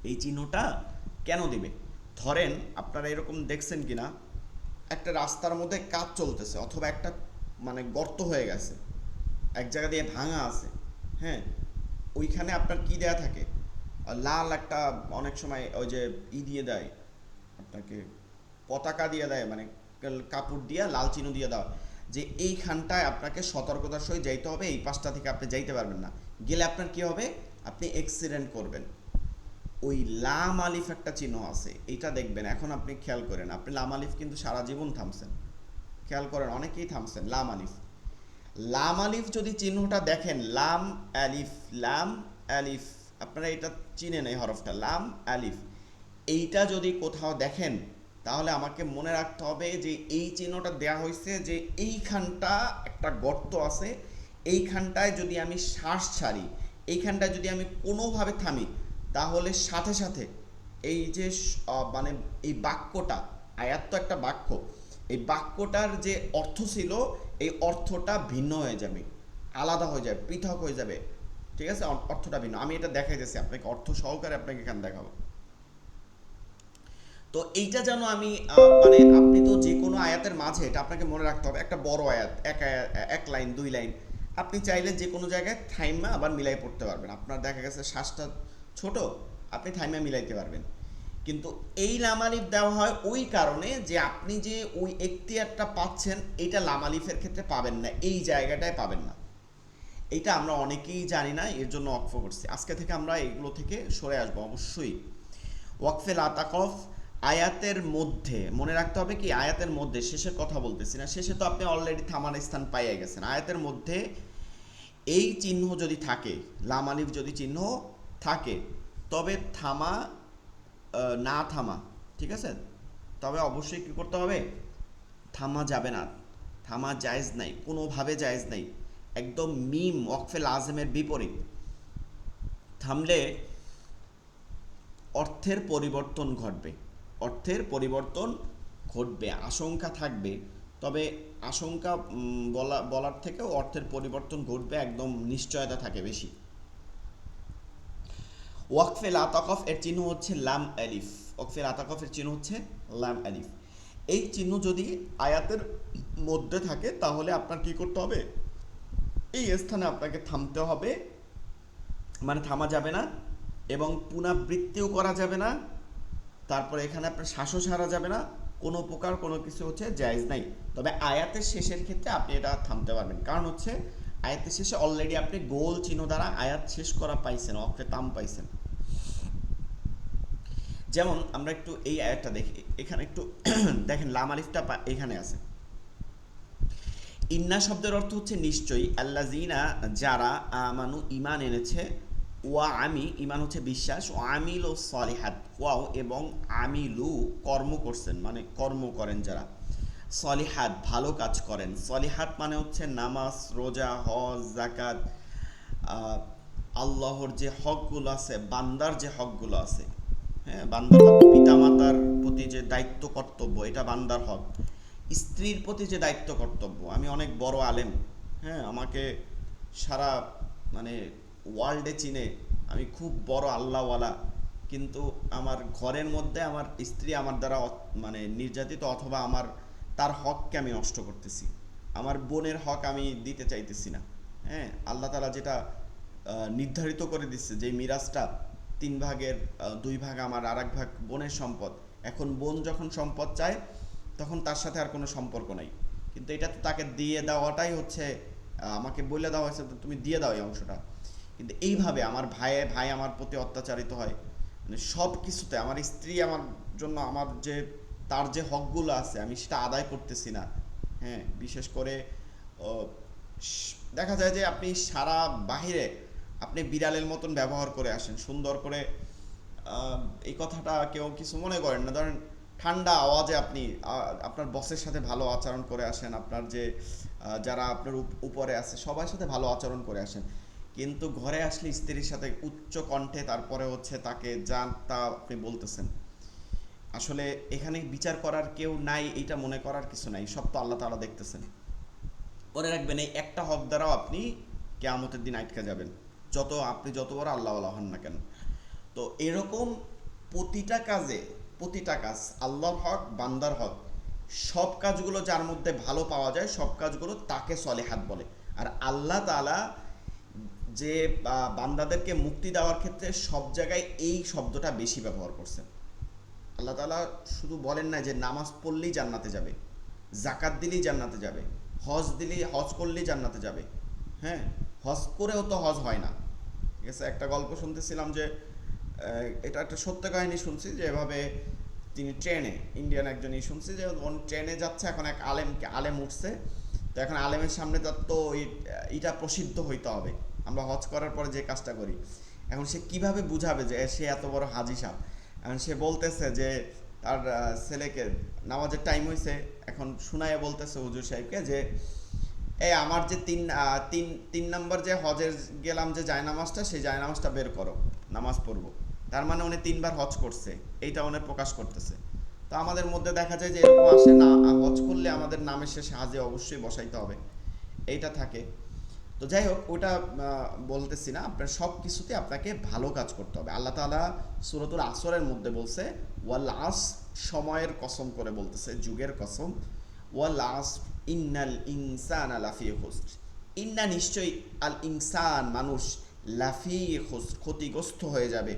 এই চিহ্নটা কেন দিবে? ধরেন আপনারা এরকম দেখছেন কিনা, একটা রাস্তার মধ্যে কাজ চলতেছে অথবা একটা মানে গর্ত হয়ে গেছে, এক জায়গা দিয়ে ভাঙা আছে, হ্যাঁ, ওইখানে আপনার কি দেয়া থাকে, লাল একটা, অনেক সময় ওই যে দিয়ে দেয় আপনাকে, পতাকা দিয়ে দেয়, মানে কাপড় দিয়ে লাল চিহ্ন দিয়ে দেওয়া, যে এইখানটায় আপনাকে সতর্কতার সহিত যাইতে হবে, এই পাশটা থেকে আপনি যাইতে পারবেন না, গেলে আপনার কি হবে, আপনি অ্যাক্সিডেন্ট করবেন। ওই লাম আলিফ একটা চিহ্ন আছে, এইটা দেখবেন। এখন আপনি খেয়াল করেন, আপনি লাম আলিফ কিন্তু সারা জীবন থামছেন, খেয়াল করেন অনেকেই থামছেন লাম আলিফ। লাম আলিফ যদি চিহ্নটা দেখেন, লাম আলিফ, লাম আলিফ, আপনারা এটা চিনেন এই হরফটা, লাম আলিফ, এইটা যদি কোথাও দেখেন তাহলে আমাকে মনে রাখতে হবে যে এই চিহ্নটা দেয়া হয়েছে যে এইখানটা একটা গর্ত আছে, এইখানটায় যদি আমি শ্বাস ছাড়ি, এইখানটায় যদি আমি কোনোভাবে থামি, তাহলে সাথে সাথে এই যে মানে এই বাক্যটা, আয়াত তো একটা বাক্য, এই বাক্যটার যে অর্থ ছিল এই অর্থটা ভিন্ন হয়ে যাবে, আলাদা হয়ে যাবে, পৃথক হয়ে যাবে, ঠিক আছে, অর্থটা ভিন্ন। আমি এটা দেখাইতেছি আপনাকে, অর্থ সহকারে আপনাকে এখানে দেখাবো। তো এইটা যেন আমি মানে আপনি তো যে কোনো আয়াতের মাঝে এটা আপনাকে মনে রাখতে হবে, একটা বড় আয়াত, এক লাইন দুই লাইন, আপনি চাইলে যে কোনো জায়গায় থাইমা আবার মিলাই পড়তে পারবেন। আপনার দেখা গেছে শ্বাসটা ছোট, আপনি থাইমা মিলাইতে পারবেন। কিন্তু এই লামালিফ দেওয়া হয় ওই কারণে যে আপনি যে ওই এখতিয়ারটা পাচ্ছেন, এটা লামালিফের ক্ষেত্রে পাবেন না, এই জায়গাটায় পাবেন না। এইটা আমরা অনেকেই জানি না, এর জন্য ওয়াকফ করছি। আজকে থেকে আমরা এগুলো থেকে সরে আসবো অবশ্যই। ওয়াকফে লা তাকফ, আয়াতের মধ্যে মনে রাখতে হবে কি, আয়াতের মধ্যে, শেষের কথা বলতেছি না, শেষে তো আপনি অলরেডি থামার স্থান পাইয়া গেছেন। আয়াতের মধ্যে এই চিহ্ন যদি থাকে, লাম আলিফ যদি চিহ্ন থাকে, তবে থামা, না থামা, ঠিক আছে, তবে অবশ্যই কী করতে হবে, থামা যাবে না, থামা জায়েজ নাই, কোনোভাবে জায়েজ নাই, একদম মিম ওয়াকফে লাজেমের বিপরীত। থামলে অর্থের পরিবর্তন ঘটবে, অর্থের পরিবর্তন ঘটবে, আশঙ্কা থাকবে, তবে আশঙ্কা বলার থেকেও অর্থের পরিবর্তন ঘটবে, একদম নিশ্চয়তা থাকে বেশি। ওয়াকফে লা তাকফ এর চিহ্ন হচ্ছে লাম আলিফ, ওয়াকফে লা তাকফ এর চিহ্ন হচ্ছে লাম আলিফ। এই চিহ্ন যদি আয়াতের মধ্যে থাকে তাহলে আপনার কি করতে হবে, এই স্থানে আপনাকে থামতে হবে, মানে থামা যাবে না, এবং পুনরাবৃত্তিও করা যাবে না, তারপরে এখানে আপনার শ্বাসও ছাড়া যাবে না, কোনো প্রকার কোনো কিছু হচ্ছে জায়েজ নাই। তবে আয়াতের শেষের ক্ষেত্রে আপনি এটা থামতে পারবেন, কারণ হচ্ছে আয়াতের শেষে অলরেডি আপনি গোল চিহ্ন দ্বারা আয়াত শেষ করা পাইছেন, অক্ষে তাম পাইছেন। যেমন আমরা একটু এই আয়াতটা দেখি, এখানে একটু দেখেন লাম আলিফটা এখানে আছে। ইন্না শব্দের অর্থ হচ্ছে নিশ্চয়ই, আল্লাযিনা যারা, আমানু ইমান এনেছে, ওয়া আমি ইমান হচ্ছে বিশ্বাস, ও আমিলু সলিহাত, ওয়াও এবং আমিলু কর্ম করছেন, মানে কর্ম করেন যারা, সলিহাত ভালো কাজ করেন। সলিহাত মানে হচ্ছে নামাজ, রোজা, হজ, যাকাত, আল্লাহর যে হকগুলো আছে, বান্দার যে হকগুলো আছে, হ্যাঁ, বান্দার হক, পিতা মাতার প্রতি যে দায়িত্ব কর্তব্য, এটা বান্দার হক। স্ত্রীর প্রতি যে দায়িত্ব কর্তব্য, আমি অনেক বড় আলেম, হ্যাঁ, আমাকে সারা মানে ওয়ার্ল্ডে চিনে, আমি খুব বড় আল্লাহওয়ালা, কিন্তু আমার ঘরের মধ্যে আমার স্ত্রী আমার দ্বারা মানে নির্যাতিত, অথবা আমার তার হককে আমি নষ্ট করতেছি, আমার বোনের হক আমি দিতে চাইতেছি না। হ্যাঁ, আল্লাহ তাআলা যেটা নির্ধারিত করে দিচ্ছে, যে মিরাজটা 3 ভাগের 2 ভাগ আমার, আর 1 ভাগ বোনের সম্পদ, এখন বোন যখন সম্পদ চায় তখন তার সাথে আর কোনো সম্পর্ক নাই, কিন্তু এটা তো তাকে দিয়ে দেওয়াটাই হচ্ছে, আমাকে বলে দেওয়া হয়েছে তুমি দিয়ে দাও এই অংশটা। কিন্তু এইভাবে আমার ভাই আমার প্রতি অত্যাচারিত হয়, মানে সব কিছুতে আমার স্ত্রী আমার জন্য, আমার যে তার যে হকগুলো আছে আমি সেটা আদায় করতেছি না। হ্যাঁ, বিশেষ করে দেখা যায় যে আপনি সারা বাহিরে আপনি বিড়ালের মতন ব্যবহার করে আসেন, সুন্দর করে, এই কথাটা কেউ কিছু মনে করেন না, ধরেন ঠান্ডা আওয়াজে আপনি আপনার বসের সাথে ভালো আচরণ করে আসেন, আপনার যে যারা আপনার উপরে আছে সবার সাথে ভালো আচরণ করে আসেন, কিন্তু ঘরে আসলে স্ত্রীর সাথে উচ্চ কণ্ঠে তারপরে হচ্ছে তাকে যা তা আপনি বলতেছেন। আসলে এখানে বিচার করার কেউ নাই, এইটা মনে করার কিছু নাই, সব তো আল্লাহ তাআলা দেখতেছেন। মনে রাখবেন, এই একটা হক দ্বারাও আপনি কিয়ামতের দিন আটকে যাবেন, আপনি যত বড় আল্লাহওয়ালা হন না কেন। তো এরকম প্রতিটা কাজে প্রতিটা কাজ আল্লাহর হক, বান্দার হক, সব কাজগুলো যার মধ্যে ভালো পাওয়া যায় সব কাজগুলো তাকে সলিহাত বলে। আর আল্লাহ তাআলা যে বান্দাদেরকে মুক্তি দেওয়ার ক্ষেত্রে সব জায়গায় এই শব্দটা বেশি ব্যবহার করছেন। আল্লাহ তাআলা শুধু বলেন না যে নামাজ পড়লেই জান্নাতে যাবে, জাকাত দিলেই জান্নাতে যাবে, হজ করলেই জান্নাতে যাবে। হ্যাঁ, হজ করেও তো হজ হয় না। ঠিক আছে, একটা গল্প শুনতেছিলাম যে এটা একটা সত্য কাহিনী শুনছি যে এভাবে তিনি ট্রেনে, ইন্ডিয়ান একজনই শুনছি যে ট্রেনে যাচ্ছে, এখন এক আলেম উঠছে, তো এখন আলেমের সামনে তার তো এটা প্রসিদ্ধ হইতে হবে, আমরা হজ করার পরে যে কাজটা করি। এখন সে কিভাবে বুঝাবে যে সে এত বড় হাজি সাহেব? এখন সে বলতেছে যে তার ছেলেকে নামাজের টাইম হয়েছে, এখন শুনাইয়া বলতেছে হুজুর সাহেবকে যে এই আমার যে তিন নাম্বার যে হজের গেলাম যে জায়নামাজটা, সেই জায়নামাজটা বের করো, নামাজ পড়বো। তার মানে উনি 3বার হজ করছে, এইটা উনি প্রকাশ করতেছে। তো আমাদের মধ্যে দেখা যায় যে এরকম আসে না, হজ করলে আমাদের নামের শেষে হাজে অবশ্যই বসাইতে হবে, এইটা থাকে। তো যাই হোক, ওটা বলতেছি না, আপনার সব কিছুতে আপনাকে ভালো কাজ করতে হবে। আল্লাহ তাআলা সূরাতুল আসরের মধ্যে বলছে ওয়াল আস, সময়ের কসম করে বলতেছে, যুগের কসম। ওয়াল আস ইন্নাল ইনসানা লাফি খুসর, ইন্না নিশ্চয়ই, আল ইনসান মানুষ, লাফি খুসর ক্ষতিগ্রস্ত হয়ে যাবে,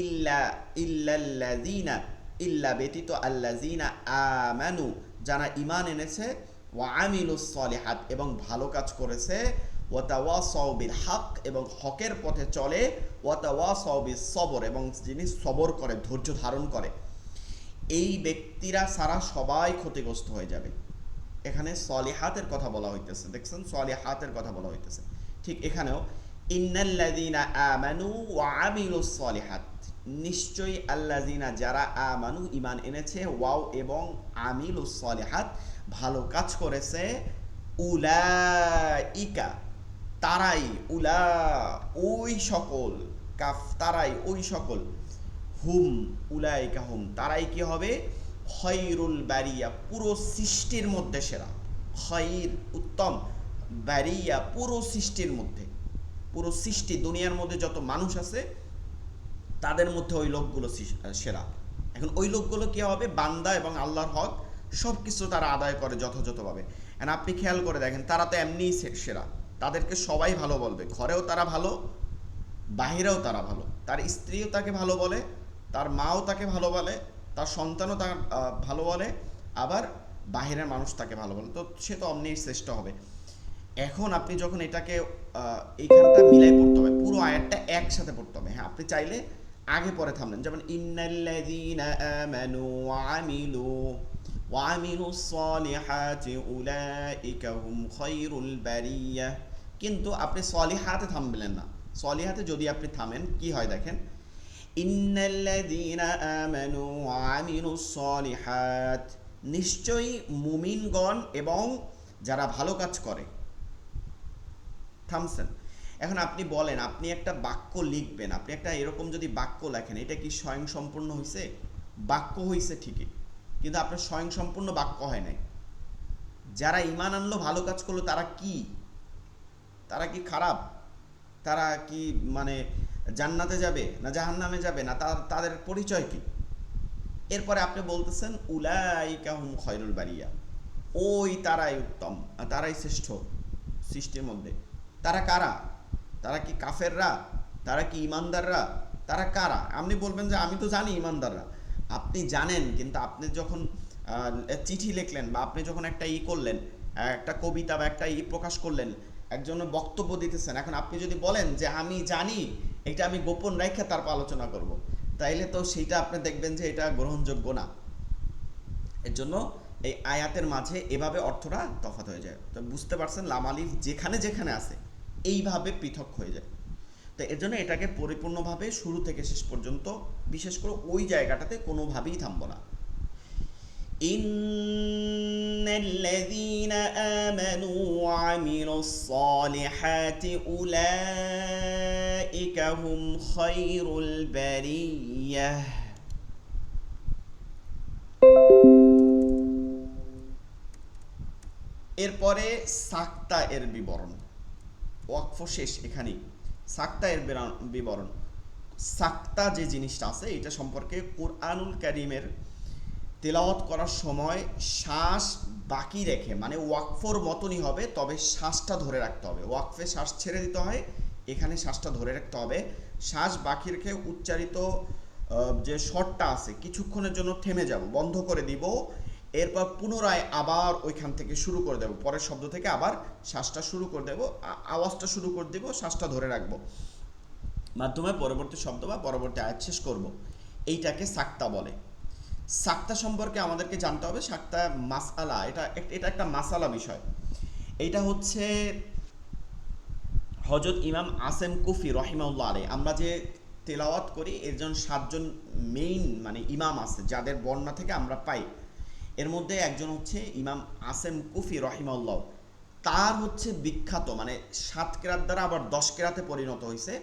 ইল্লা ইল্লাল্লাযিনা, ইল্লা ব্যতীত আল্লাযিনা আমানু, যারা ঈমান এনেছে, ওয়া আমিলুস সলিহাত এবং ভালো কাজ করেছে, ওয়া তাওয়াসাউ বিল হক এবং হকের পথে চলে, ওয়া তাওয়াসাউ বিস সবর এবং যিনি সবর করে, ধৈর্য ধারণ করে, এই ব্যক্তিরা সারা সবাই ক্ষতিগ্রস্ত হয়ে যাবে। এখানে সলিহাতের কথা বলা হইতেছে, দেখছেন, সলিহাতের কথা বলা হইতেছে। ঠিক এখানেও ইন্নাল্লাযিনা আমানু ওয়া আমিলুস সলিহাত, নিশ্চয়ই আল্লাযিনা যারা আমানু ঈমান এনেছে, ওয়াও এবং আমিলুস সলিহাত ভালো কাজ করেছে, উলাইকা তারাই, ওই সকল, কাফ তারাই ওই সকল, হুম উলাইকা হুম তারাই কি হবে, খয়রুল বারিয়া পুরো সৃষ্টির মধ্যে সেরা, খয়র উত্তম, বারিয়া পুরো সৃষ্টির মধ্যে, পুরো সৃষ্টি দুনিয়ার মধ্যে যত মানুষ আছে তাদের মধ্যে ওই লোকগুলো সেরা। এখন ওই লোকগুলো কি হবে, বান্দা এবং আল্লাহর হক সব কিছু তারা আদায় করে যথাযথভাবে। এখন আপনি খেয়াল করে দেখেন, তারা তো এমনিই সেরা, তাদেরকে সবাই ভালো বলবে, ঘরেও তারা ভালো, বাহিরেও তারা ভালো, তার স্ত্রীও তাকে ভালো বলে, তার মাও তাকে ভালো বলে, তার সন্তানও তার ভালো বলে, আবার বাহিরের মানুষ তাকে ভালো বলে, তো সে তো অমনি শ্রেষ্ঠ হবে। এখন আপনি যখন এটাকে এইখানটা মিলাই পড়তে হবে, পুরো আয়াতটা একসাথে পড়তে হবে। হ্যাঁ, আপনি চাইলে আগে পরে থামলেন, যেমন ইন্নাল্লাযীনা আমানু ওয়া আমিলুস সলিহাতি উলাইকা হুম খায়রুল বারিয়া, কিন্তু আপনি সলিহাতে থামবেন না। সলিহাতে যদি আপনি থামেন কি হয় দেখেন, ইন্নাল্লাযীনা আমানু ওয়া আমিলুস সলিহাত, নিশ্চয়ই মুমিনগণ এবং যারা ভালো কাজ করে, থামছেন। এখন আপনি বলেন, আপনি একটা বাক্য লিখবেন, আপনি একটা এরকম যদি বাক্য লেখেন, এটা কি স্বয়ংসম্পূর্ণ হয়েছে? বাক্য হয়েছে ঠিকই, কিন্তু আপনার স্বয়ংসম্পূর্ণ বাক্য হয় নাই। যারা ঈমান আনলো, ভালো কাজ করলো, তারা কি খারাপ? তারা কি মানে জান্নাতে যাবে না জাহান্নামে যাবে, না তাদের পরিচয় কি? এরপরে আপনি বলতেছেন উলাইকা হুম খয়রুল বারিয়া, ওই তারাই উত্তম, তারাই শ্রেষ্ঠ সৃষ্টির মধ্যে। তারা কারা? তারা কি কাফেররা? তারা কি ইমানদাররা? তারা কারা? আপনি বলবেন যে আমি তো জানি ইমানদাররা। আপনি জানেন, কিন্তু আপনি যখন চিঠি লিখলেন বা আপনি যখন একটা করলেন, একটা কবিতা বা একটা প্রকাশ করলেন, একজনের বক্তব্য দিতেছেন, এখন আপনি যদি বলেন যে আমি জানি, এটা আমি গোপন রেখে তারপর আলোচনা করব, তাইলে তো সেইটা আপনি দেখবেন যে এটা গ্রহণযোগ্য না। এর জন্য এই আয়াতের মাঝে এভাবে অর্থটা তফাৎ হয়ে যায়। তো বুঝতে পারছেন, লাম আলিফ যেখানে যেখানে আছে এইভাবে পৃথক হয়ে যায়। তো এর জন্য এটাকে পরিপূর্ণভাবে শুরু থেকে শেষ পর্যন্ত, বিশেষ করে ওই জায়গাটাতে কোনোভাবেই থামবো না। ইন্নাল্লাযীনা আমানু ওয়া আমিলুস সলিহাতি উলাইকা হুম খায়রুল বারিয়াহ। এরপরে সাক্তা এর বিবরণ, ওয়াকফ শেষ এখানেই। সাক্তা এর বিবরণ, সাক্তা যে জিনিসটা আছে এটা সম্পর্কে কুরআনুল কারীমের তেলাওয়াত করার সময় শ্বাস বাকি রেখে, মানে ওয়াকফর মতনই হবে, তবে শ্বাসটা ধরে রাখতে হবে। ওয়াকফে শ্বাস ছেড়ে দিতে হয়, এখানে শ্বাসটা ধরে রাখতে হবে। শ্বাস বাকি রেখে উচ্চারিত যে স্বরটা আছে কিছুক্ষণের জন্য থেমে যাব, বন্ধ করে দিব, এরপর পুনরায় আবার ওইখান থেকে শুরু করে দেব, পরের শব্দ থেকে আবার শ্বাসটা শুরু করে দেব, আওয়াজটা শুরু করে দেব, শ্বাসটা ধরে রাখবো, মাধ্যমে পরবর্তী শব্দ বা পরবর্তী আয়াত শেষ করব। এইটাকে সাক্তা বলে। সাক্তা সম্পর্কে আমাদেরকে জানতে হবে। সাক্তা মাসআলা, এটা একটা মাসালা বিষয়। এইটা হচ্ছে হযরত ইমাম আসেম কুফি রহিমাহুল্লাহ আলাইহি, আমরা যে তেলাওয়াত করি এর জন্য 7জন মেইন মানে ইমাম আছে যাদের বর্ণনা থেকে আমরা পাই। এর মধ্যে একজন হচ্ছে ইমাম আসেম কুফি রহিমাহুল্লাহ। তার হচ্ছে বিখ্যাত, মানে 7 কেরাত দ্বারা আবার 10 কেরাতে পরিণত হয়েছে।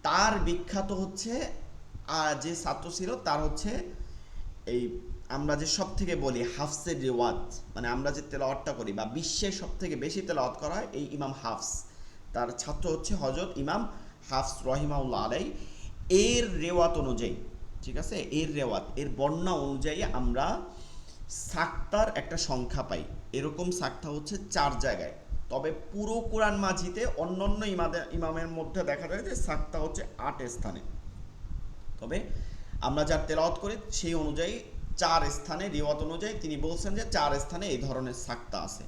তার বিখ্যাত হচ্ছে যে ছাত্র ছিল তার হচ্ছে এই আমরা যে সব থেকে বলি হাফসের রেওয়াত, মানে আমরা যে তেলাওয়াতটা করি বা বিশ্বের সব থেকে বেশি তেলাওয়াত করা হয় এই ইমাম হাফস, তার ছাত্র হচ্ছে হযরত ইমাম হাফস রহিমাউল্লাহ আলাই। এর রেওয়াত অনুযায়ী, ঠিক আছে, এর রেওয়াত, এর বর্ণনা অনুযায়ী আমরা সাক্তার একটা সংখ্যা পাই। এরকম সাক্তা হচ্ছে 4 জায়গায়, তবে পুরো কোরআন মাজিদে অন্যান্য ইমামের মধ্যে দেখা যায় যে সাক্তা হচ্ছে 8 স্থানে। তবে আমরা যার তেলাওয়াত করি সেই অনুযায়ী 4 স্থানে, রিওয়াত অনুযায়ী তিনি বলছেন যে 4 স্থানে এই ধরনের সাক্তা আছে।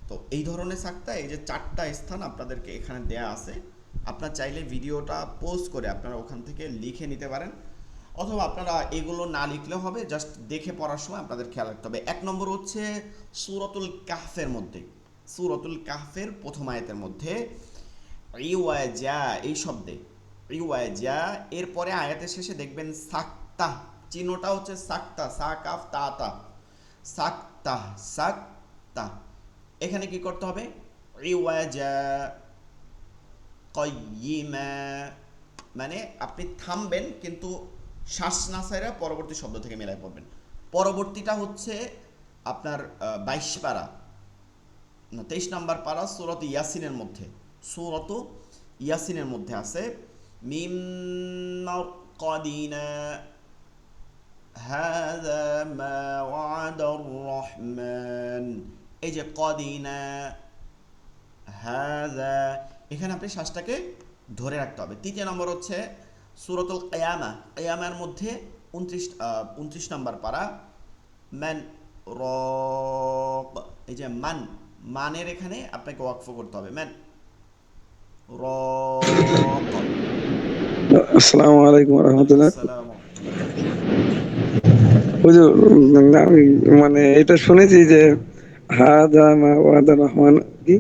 তো এই ধরনের সাক্তা, এই যে 4টা স্থান আপনাদেরকে এখানে দেয়া আছে, আপনারা চাইলে ভিডিওটা পোজ করে আপনারা ওখান থেকে লিখে নিতে পারেন, অথবা আপনারা এগুলো না লিখলেও হবে, জাস্ট দেখে পড়ার সময় আপনাদের খেয়াল রাখতে হবে। 1 নম্বর হচ্ছে সূরাতুল কাহফের মধ্যে, সূরাতুল কাহফের প্রথম আয়াতের মধ্যে ইওয়াজা এই শব্দে, ইওয়াজা, এরপরে আয়াতের শেষে দেখবেন সাক্তা, চিহ্নটা হচ্ছে সাক্তা, সা কাফ তা তা, সাক্তা, সাক্তা। এখানে কি করতে হবে? ইওয়াজা কয়িমা, মানে আপনি থামবেন কিন্তু শ্বাস না ছাইরা পরবর্তী শব্দ থেকে মেলায় পড়বেন। পরবর্তীটা হচ্ছে আপনার 22 পারা না 23 নম্বর পারা সূরাত ইয়াসিনের মধ্যে, সূরাত ইয়াসিনের মধ্যে আছে মিম মারকাদিনা হাযা মা ওয়াদার রহমান, এই যে কদিনা হাযা, এখানে আপনি শ্বাসটাকে ধরে রাখতে হবে। 3 নম্বর হচ্ছে সূরাতুল কিয়ামা, কিয়ামার মধ্যে 29 নম্বর পারা মান রাক, এই যে মানের এখানে আপনাকে ওয়াকফ করতে হবে, মান রাক। আসসালামু আলাইকুম ওয়ালাইকুম রহমতুল্লাহ। আসসালাম ওয়া রাহমাতুল্লাহ। হুজুর, আমি মানে এটা শুনেছি যে হাদা মা ওয়াদা রহমান কি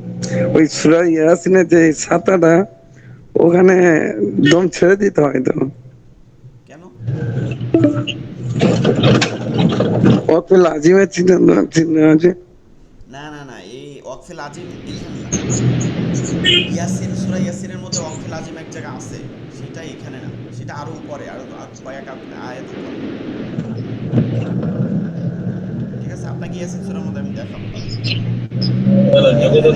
ওই সূরা ইয়াসিনের যে ছাতাটা ওখানে দম ছেড়ে দিতে হয় তো কেন? ওয়াকিল আজিমের চিহ্ন চিহ্ন আছে। না না না, এই ওয়াকফিল আজিম এইখানে না। ইয়াসিন, সূরা ইয়াসিনের মধ্যে ওয়াকফিল আজিম এক জায়গা আছে, সেটা এখানে না, সেটা আরো উপরে, আরো কয়েক আয়াত উপরে। ঠিক আছে, আপনাকে ইয়াসিন সূরার মধ্যে আমি দেখাবো, দাঁড়ান। এইখানে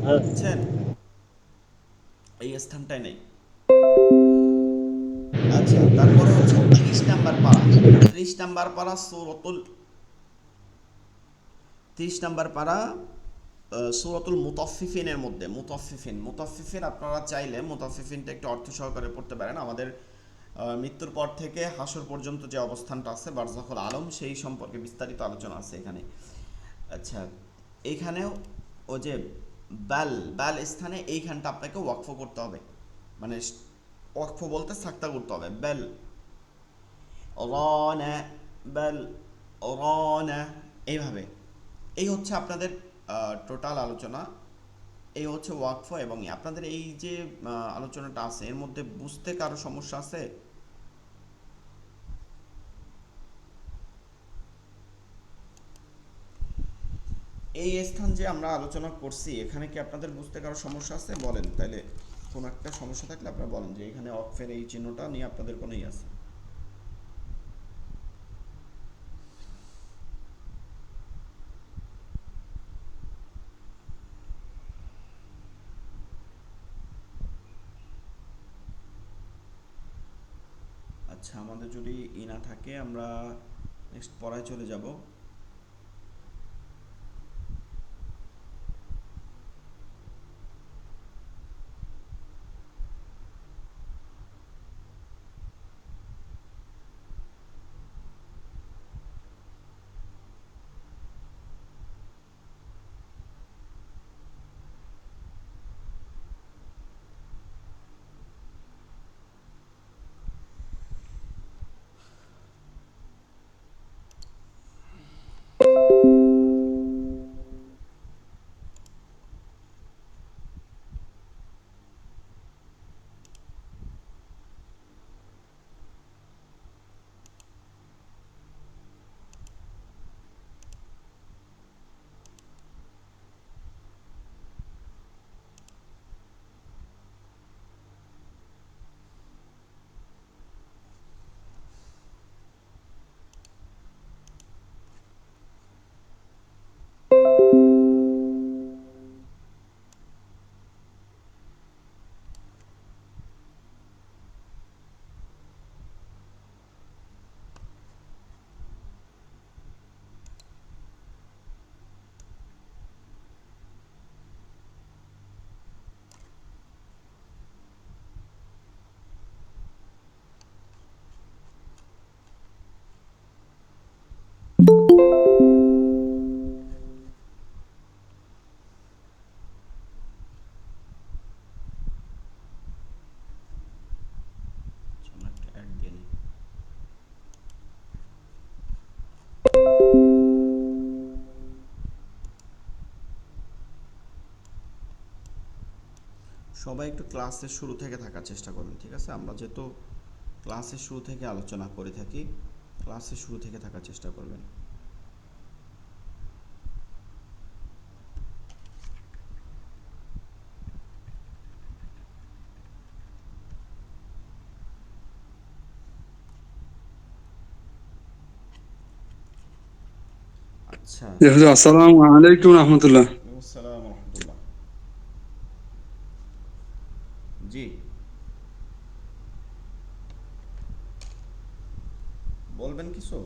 নাই, বুঝছেন, এই স্থানটায় নেই। আচ্ছা, তারপরে হচ্ছে 30 নাম্বার পারা, 30 নাম্বার পারা সূরাতুল, 30 নাম্বার পারা সূরাতুল মুতাফফিফিনের মধ্যে, মুতাফফিফিন আপনারা চাইলে মুতাফফিফিনটা একটু অর্থ সহকারে পড়তে পারেন। আমাদের মৃত্যুর পর থেকে হাসর পর্যন্ত যে অবস্থানটা আছে বারজাখুল আলম, সেই সম্পর্কে বিস্তারিত আলোচনা আছে এখানে। আচ্ছা, এইখানেও ও যে বাল বাল স্থানে এইখানটা আপনাকে ওয়াকফ করতে হবে, মানে ওয়াকফ বলতে সাক্তা করতে হবে। বেল রানা, বেল রানা, এইভাবে। এই হচ্ছে আপনাদের টোটাল আলোচনা, এই হচ্ছে ওয়াকফ। এবং আপনাদের এই যে আলোচনাটা আছে এর মধ্যে বুঝতে কারো সমস্যা আছে? এই স্থান যে আমরা আলোচনা করছি এখানে কি আপনাদের বুঝতে কারো সমস্যা আছে? বলেন, তাইলে কোনো একটা সমস্যা থাকলে আপনারা বলেন যে এখানে ওয়াকফের এই চিহ্নটা নিয়ে আপনাদের কোনো ই আছে। আচ্ছা, আমাদের যদি ই না থাকে আমরা নেক্সট পড়ায় চলে যাব। আচ্ছা, আমরা একটা অ্যাড দিয়ে নিই। সবাই একটু ক্লাসের শুরু থেকে থাকার চেষ্টা করবেন, ঠিক আছে? আমরা যেহেতু ক্লাসের শুরু থেকে আলোচনা করে থাকি, ক্লাসের শুরু থেকে থাকার চেষ্টা করবেন। আচ্ছা, জি হুজুর, আসসালামু আলাইকুম রহমতুল্লাহ। আসসালামু রহমতুল্লাহ। জি, বলবেন কিছু?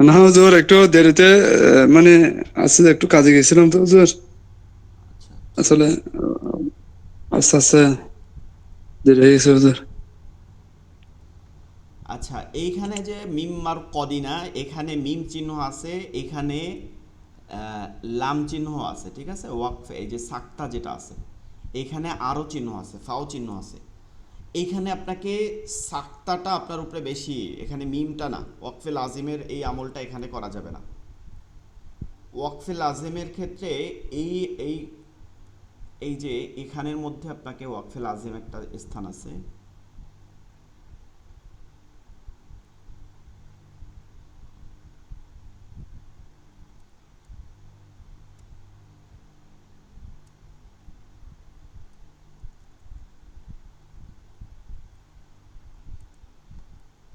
না হুজুর, একটু দেরিতে মানে আসলে একটু কাজে গেছিলাম তো হুজুর। আচ্ছা, ঠিক আসলে আছে। আস্তে আস্তে দেরি হয়ে গেছে হুজুর। আচ্ছা, এইখানে যে মিম আর কদিনা, এখানে মিম চিহ্ন আছে, এখানে লাম চিহ্ন আছে, ঠিক আছে? ওয়াকফ, এই যে সাক্তা যেটা আছে, এখানে আরও চিহ্ন আছে, ফাও চিহ্ন আছে। এইখানে আপনাকে সাক্তাটা আপনার উপরে বেশি, এখানে মিমটা না। ওয়াকফে লাজিমের এই আমলটা এখানে করা যাবে না। ওয়াকফে লাজিমের ক্ষেত্রে এই এই এই যে এখানের মধ্যে আপনাকে ওয়াকফে লাজিম একটা স্থান আছে,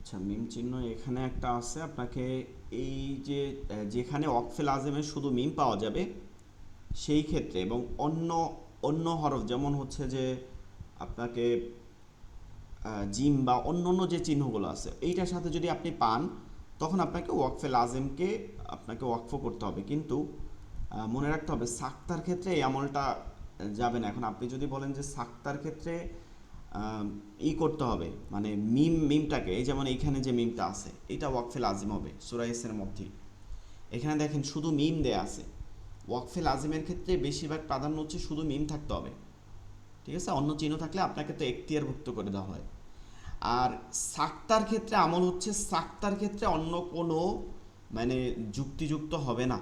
আচ্ছা মিম চিহ্ন এখানে একটা আছে। আপনাকে এই যে যেখানে ওয়াকফে লাজেমে শুধু মিম পাওয়া যাবে সেই ক্ষেত্রে, এবং অন্য অন্য হরফ যেমন হচ্ছে যে আপনাকে জিম বা অন্য অন্য যে চিহ্নগুলো আছে এইটার সাথে যদি আপনি পান, তখন আপনাকে ওয়াকফে লাজেমকে আপনাকে ওয়াকফ করতে হবে। কিন্তু মনে রাখতে হবে সাক্তার ক্ষেত্রে এই আমলটা যাবে না। এখন আপনি যদি বলেন যে সাক্তার ক্ষেত্রে ই করতে হবে, মানে মিমটাকে, এই যেমন এইখানে যে মিমটা আছে এটা ওয়াকফে লাজিম হবে সূরা ইয়াসিনের মধ্যেই। এখানে দেখেন শুধু মিম দেয়া আছে। ওয়াকফে লাজিমের ক্ষেত্রে বেশিরভাগ প্রাধান্য হচ্ছে শুধু মিম থাকতে হবে, ঠিক আছে? অন্য চিহ্ন থাকলে আপনাকে তো এখতিয়ারভুক্ত করে দেওয়া হয়। আর সাক্তার ক্ষেত্রে আমল হচ্ছে, সাক্তার ক্ষেত্রে অন্য কোনো মানে যুক্তিযুক্ত হবে না,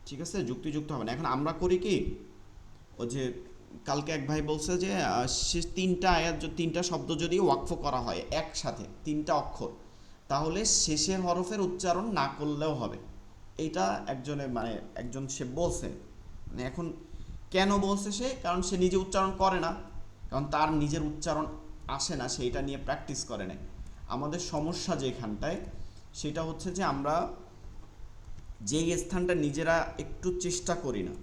ঠিক আছে? যুক্তিযুক্ত হবে না। এখন আমরা করি কি, ও যে কালকে এক ভাই বলছে যে সে তিনটা আয়াত, তিনটা শব্দ যদি ওয়াকফ করা হয় একসাথে, তিনটা অক্ষর, তাহলে শেষের হরফের উচ্চারণ না করলেও হবে। এইটা একজনের মানে একজন সে বলছে, মানে এখন কেন বলছে সে, কারণ সে নিজে উচ্চারণ করে না, কারণ তার নিজের উচ্চারণ আসে না, সেইটা নিয়ে প্র্যাকটিস করে না। আমাদের সমস্যা যেখানটায় সেটা হচ্ছে যে আমরা যেই স্থানটা নিজেরা একটু চেষ্টা করি না,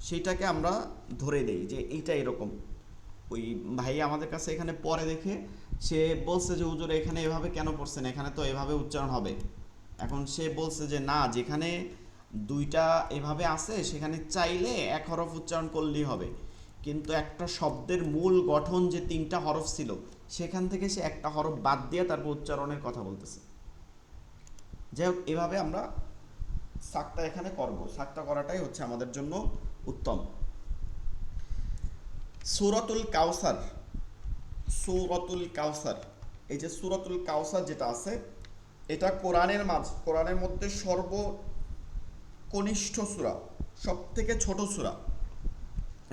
সেইটাকে আমরা ধরে দেই যে এইটা এরকম, ওই ভাই আমাদের কাছে এখানে পরে দেখে সে বলছে যে হুজুর এখানে এভাবে কেন পড়ছেন, এখানে তো এভাবে উচ্চারণ হবে। এখন সে বলছে যে না, যেখানে দুইটা এভাবে আছে সেখানে চাইলে এক হরফ উচ্চারণ করলেই হবে, কিন্তু একটা শব্দের মূল গঠন যে তিনটা হরফ ছিল সেখান থেকে সে একটা হরফ বাদ দিয়ে তারপর উচ্চারণের কথা বলতেছে। যাই হোক, এভাবে আমরা সাকটা এখানে করব, সাকটা করাটাই হচ্ছে আমাদের জন্য উত্তম। সূরাতুল কাউসার, সূরাতুল কাউসার, এই যে সূরাতুল কাউসার যেটা আছে, এটা কোরআনের মধ্যে সর্বকনিষ্ঠ সূরা, সব থেকে ছোট সূরা।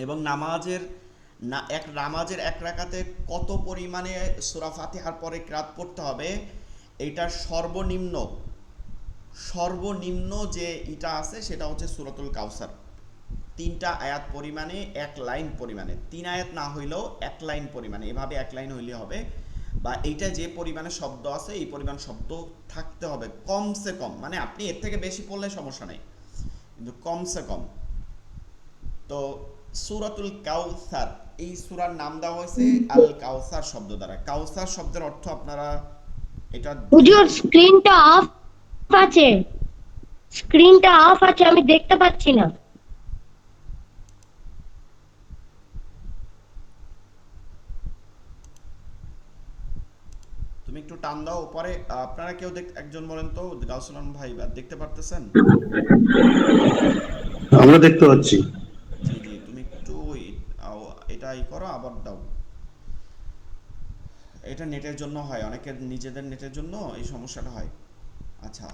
এবং নামাজের এক রাকাতে কত পরিমাণে সূরা ফাতিহার পরে কিরাত পড়তে হবে, এইটার সর্বনিম্ন যে এটা আছে সেটা হচ্ছে সূরাতুল কাউসার। 3টা আয়াত পরিমাণে, 1 লাইন পরিমাণে, 3 আয়াত না হইলেও 1 লাইন পরিমাণে, এভাবে 1 লাইন হইলে হবে, বা এইটা যে পরিমাণে শব্দ আছে এই পরিমাণ শব্দ থাকতে হবে কমসে কম। মানে আপনি এর থেকে বেশি পড়লে সমস্যা নেই, কিন্তু কমসে কম। তো সূরাতুল কাউসার, এই সূরার নাম দেওয়া হয়েছে আল কাউসার শব্দ দ্বারা। কাউসার শব্দের অর্থ আপনারা এটা হুজুর স্ক্রিনটা অফ আছে, স্ক্রিনটা অফ আছে, আমি দেখতে পাচ্ছি না। তুমি একটু টান দাও উপরে। আপনারা কেউ একজন বলেন তো, গাউসুল আলম ভাই, দেখতে পারতেছেন? আমরা দেখতে পাচ্ছি। জি জি, তুমি একটু এটা করো, আবার দাও। এটা নেটের জন্য হয়, অনেকের নিজেদের নেটের জন্য এই সমস্যাটা হয়। আচ্ছা,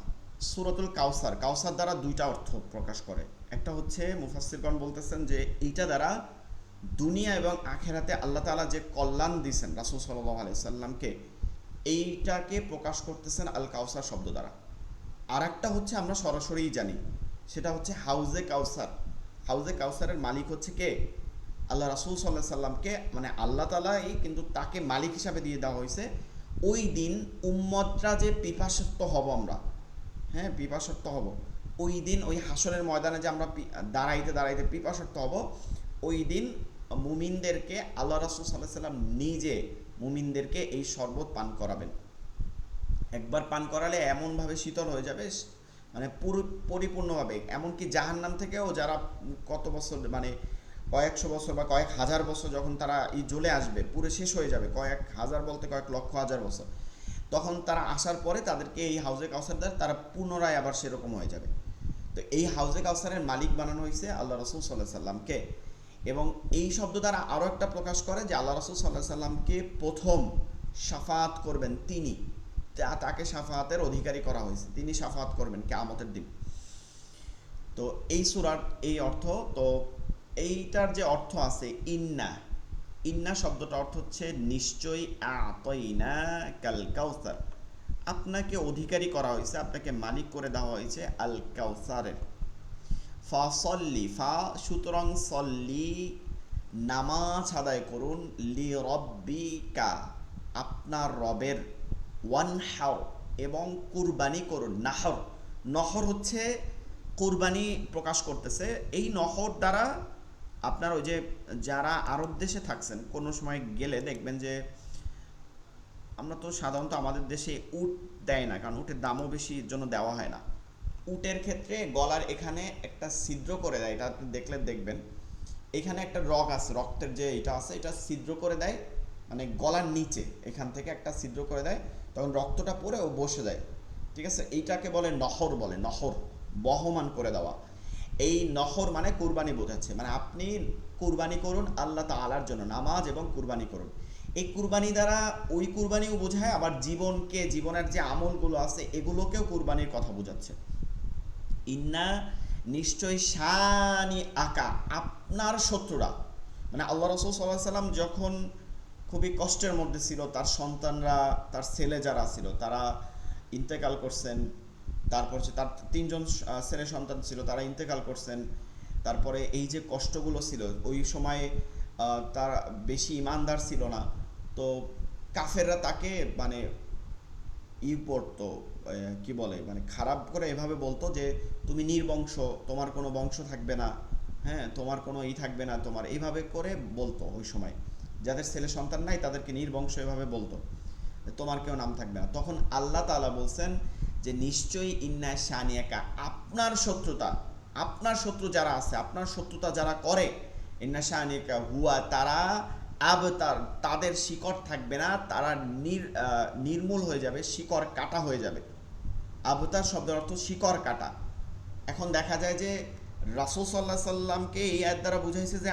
সূরাতুল কাউসার, কাউসার দ্বারা দুইটা অর্থ প্রকাশ করে। একটা হচ্ছে মুফাসসিরগণ বলতেছেন যে এইটা দ্বারা দুনিয়া এবং আখেরাতে আল্লাহ তাআলা যে কল্যাণ দিয়েছেন রাসূল সাল্লাল্লাহু আলাইহি সাল্লামকে, এইটাকে প্রকাশ করতেছেন আল কাউসার শব্দ দ্বারা। আর একটা হচ্ছে আমরা সরাসরিই জানি, সেটা হচ্ছে হাউজে কাউসার। হাউজে কাউসারের মালিক হচ্ছে কে? আল্লাহ রাসূল সাল্লাল্লাহু আলাইহি সাল্লামকে, মানে আল্লাহ তাআলাই কিন্তু তাকে মালিক হিসাবে দিয়ে দেওয়া হয়েছে। ওই দিন উম্মতরা যে পিপাসার্ত হব আমরা, হ্যাঁ পিপাসার্ত হব, ওই দিন ওই হাসরের ময়দানে যে আমরা দাঁড়াইতে দাঁড়াইতে পিপাসার্ত হব, ওই দিন মুমিনদেরকে আল্লাহ রাসূল সাল্লাল্লাহু আলাইহি সাল্লাম নিজে মুমিনদেরকে এই শরবত পান করাবেন। একবার পান করালে এমনভাবে শীতল হয়ে যাবে, মানে পরিপূর্ণভাবে, এমনকি জাহান্নাম থেকেও যারা কত বছর, মানে কয়েকশো বছর বা কয়েক হাজার বছর যখন তারা এই জ্বলে আসবে, পুরো শেষ হয়ে যাবে, কয়েক হাজার বলতে কয়েক লক্ষ হাজার বছর, তখন তারা আসার পরে তাদেরকে এই হাউজে কাউসার দ্বারা তারা পুনরায় আবার সেরকম হয়ে যাবে। তো এই হাউজে কাউসারের মালিক বানানো হয়েছে আল্লাহ রাসূল সাল্লাল্লাহু আলাইহি সাল্লামকে। এবং এই শব্দ দ্বারা আরও একটা প্রকাশ করে যে আল্লাহ রাসূল সাল্লাল্লাহু আলাইহি সাল্লামকে প্রথম শাফাআত করবেন তিনি, তাকে শাফাআতের অধিকারী করা হয়েছে, তিনি শাফাআত করবেন কিয়ামতের দিন। তো এই সূরার এই অর্থ, তো এইটার যে অর্থ আছে ইন্না, ইন্না শব্দটা অর্থ হচ্ছে নিশ্চয়ই, আতাইনা কাল কাউসার, আপনাকে অধিকারী করা হয়েছে, আপনাকে মালিক করে দেওয়া হয়েছে আল কাউসারের। ফাসল্লি, ফা সুতরাং সল্লি, নামাজ আদায় করুন, লি রব্বিকা, আপনার রবের, ওয়ানহার, এবং কুরবানি করুন। নাহর, নহর হচ্ছে কুরবানি প্রকাশ করতেছে। এই নহর দ্বারা আপনার ওই যে যারা আরব দেশে থাকছেন, কোনো সময় গেলে দেখবেন যে আমরা তো সাধারণত আমাদের দেশে উট দেয় না, কারণ উটের দামও বেশি, জন্য দেওয়া হয় না। উটের ক্ষেত্রে গলার এখানে একটা ছিদ্র করে দেয়, এটা আপনি দেখলে দেখবেন, এখানে একটা রগ আছে, রক্তের যে এটা আছে এটা ছিদ্র করে দেয়, মানে গলার নিচে এখান থেকে একটা ছিদ্র করে দেয়, তখন রক্তটা পড়ে ও বসে যায়। ঠিক আছে, এইটাকে বলে নহর, বলে নহর, বহমান করে দেওয়া। এই নহর মানে কুরবানি বোঝাচ্ছে, মানে আপনি কুরবানি করুন আল্লাহ তাআলার জন্য, নামাজ এবং কুরবানি করুন। এই কুরবানি দ্বারা ওই কুরবানিও বোঝায়, আবার জীবনকে, জীবনের যে আমলগুলো আছে এগুলোকেও কুরবানির কথা বোঝাচ্ছে। ইন্না, নিশ্চয়, শানি আকা, আপনার শত্রুরা, মানে আল্লাহ রাসূল সাল্লাল্লাহু আলাইহি সাল্লাম যখন খুবই কষ্টের মধ্যে ছিল, তার সন্তানরা, তার ছেলে যারা ছিল তারা ইন্তেকাল করছেন, তারপর তার 3জন ছেলে সন্তান ছিল, তারা ইন্তেকাল করছেন। তারপরে এই যে কষ্টগুলো ছিল, ওই সময় তার বেশি ইমানদার ছিল না, তো কাফেররা তাকে মানে পড়তো, কি বলে, মানে খারাপ করে এভাবে বলতো যে তুমি নির্বংশ, তোমার কোনো বংশ থাকবে না, হ্যাঁ তোমার কোনো থাকবে না, তোমার এইভাবে করে বলতো ওই সময়। যাদের ছেলে সন্তান নাই তাদেরকে নির্বংশ এভাবে বলতো, তোমার কেউ নাম থাকবে না। তখন আল্লাহ তাআলা বলছেন যে নিশ্চয়ই ইন্না শানিয়াকা, আপনার শত্রুতা, আপনার শত্রু যারা আছে, আপনার শত্রুতা যারা করে, ইন্না শানিয়াকা হুয়া, তারা আবতার, তাদের শিকড় থাকবে না, তারা নির্মূল হয়ে যাবে, শিকড় কাটা হয়ে যাবে। আবতার শব্দের অর্থ শিকড় কাটা। এখন দেখা যায় যে রাসূল সাল্লাল্লাহু আলাইহি সাল্লামকে এই আয়াত দ্বারা বুঝাইছে যে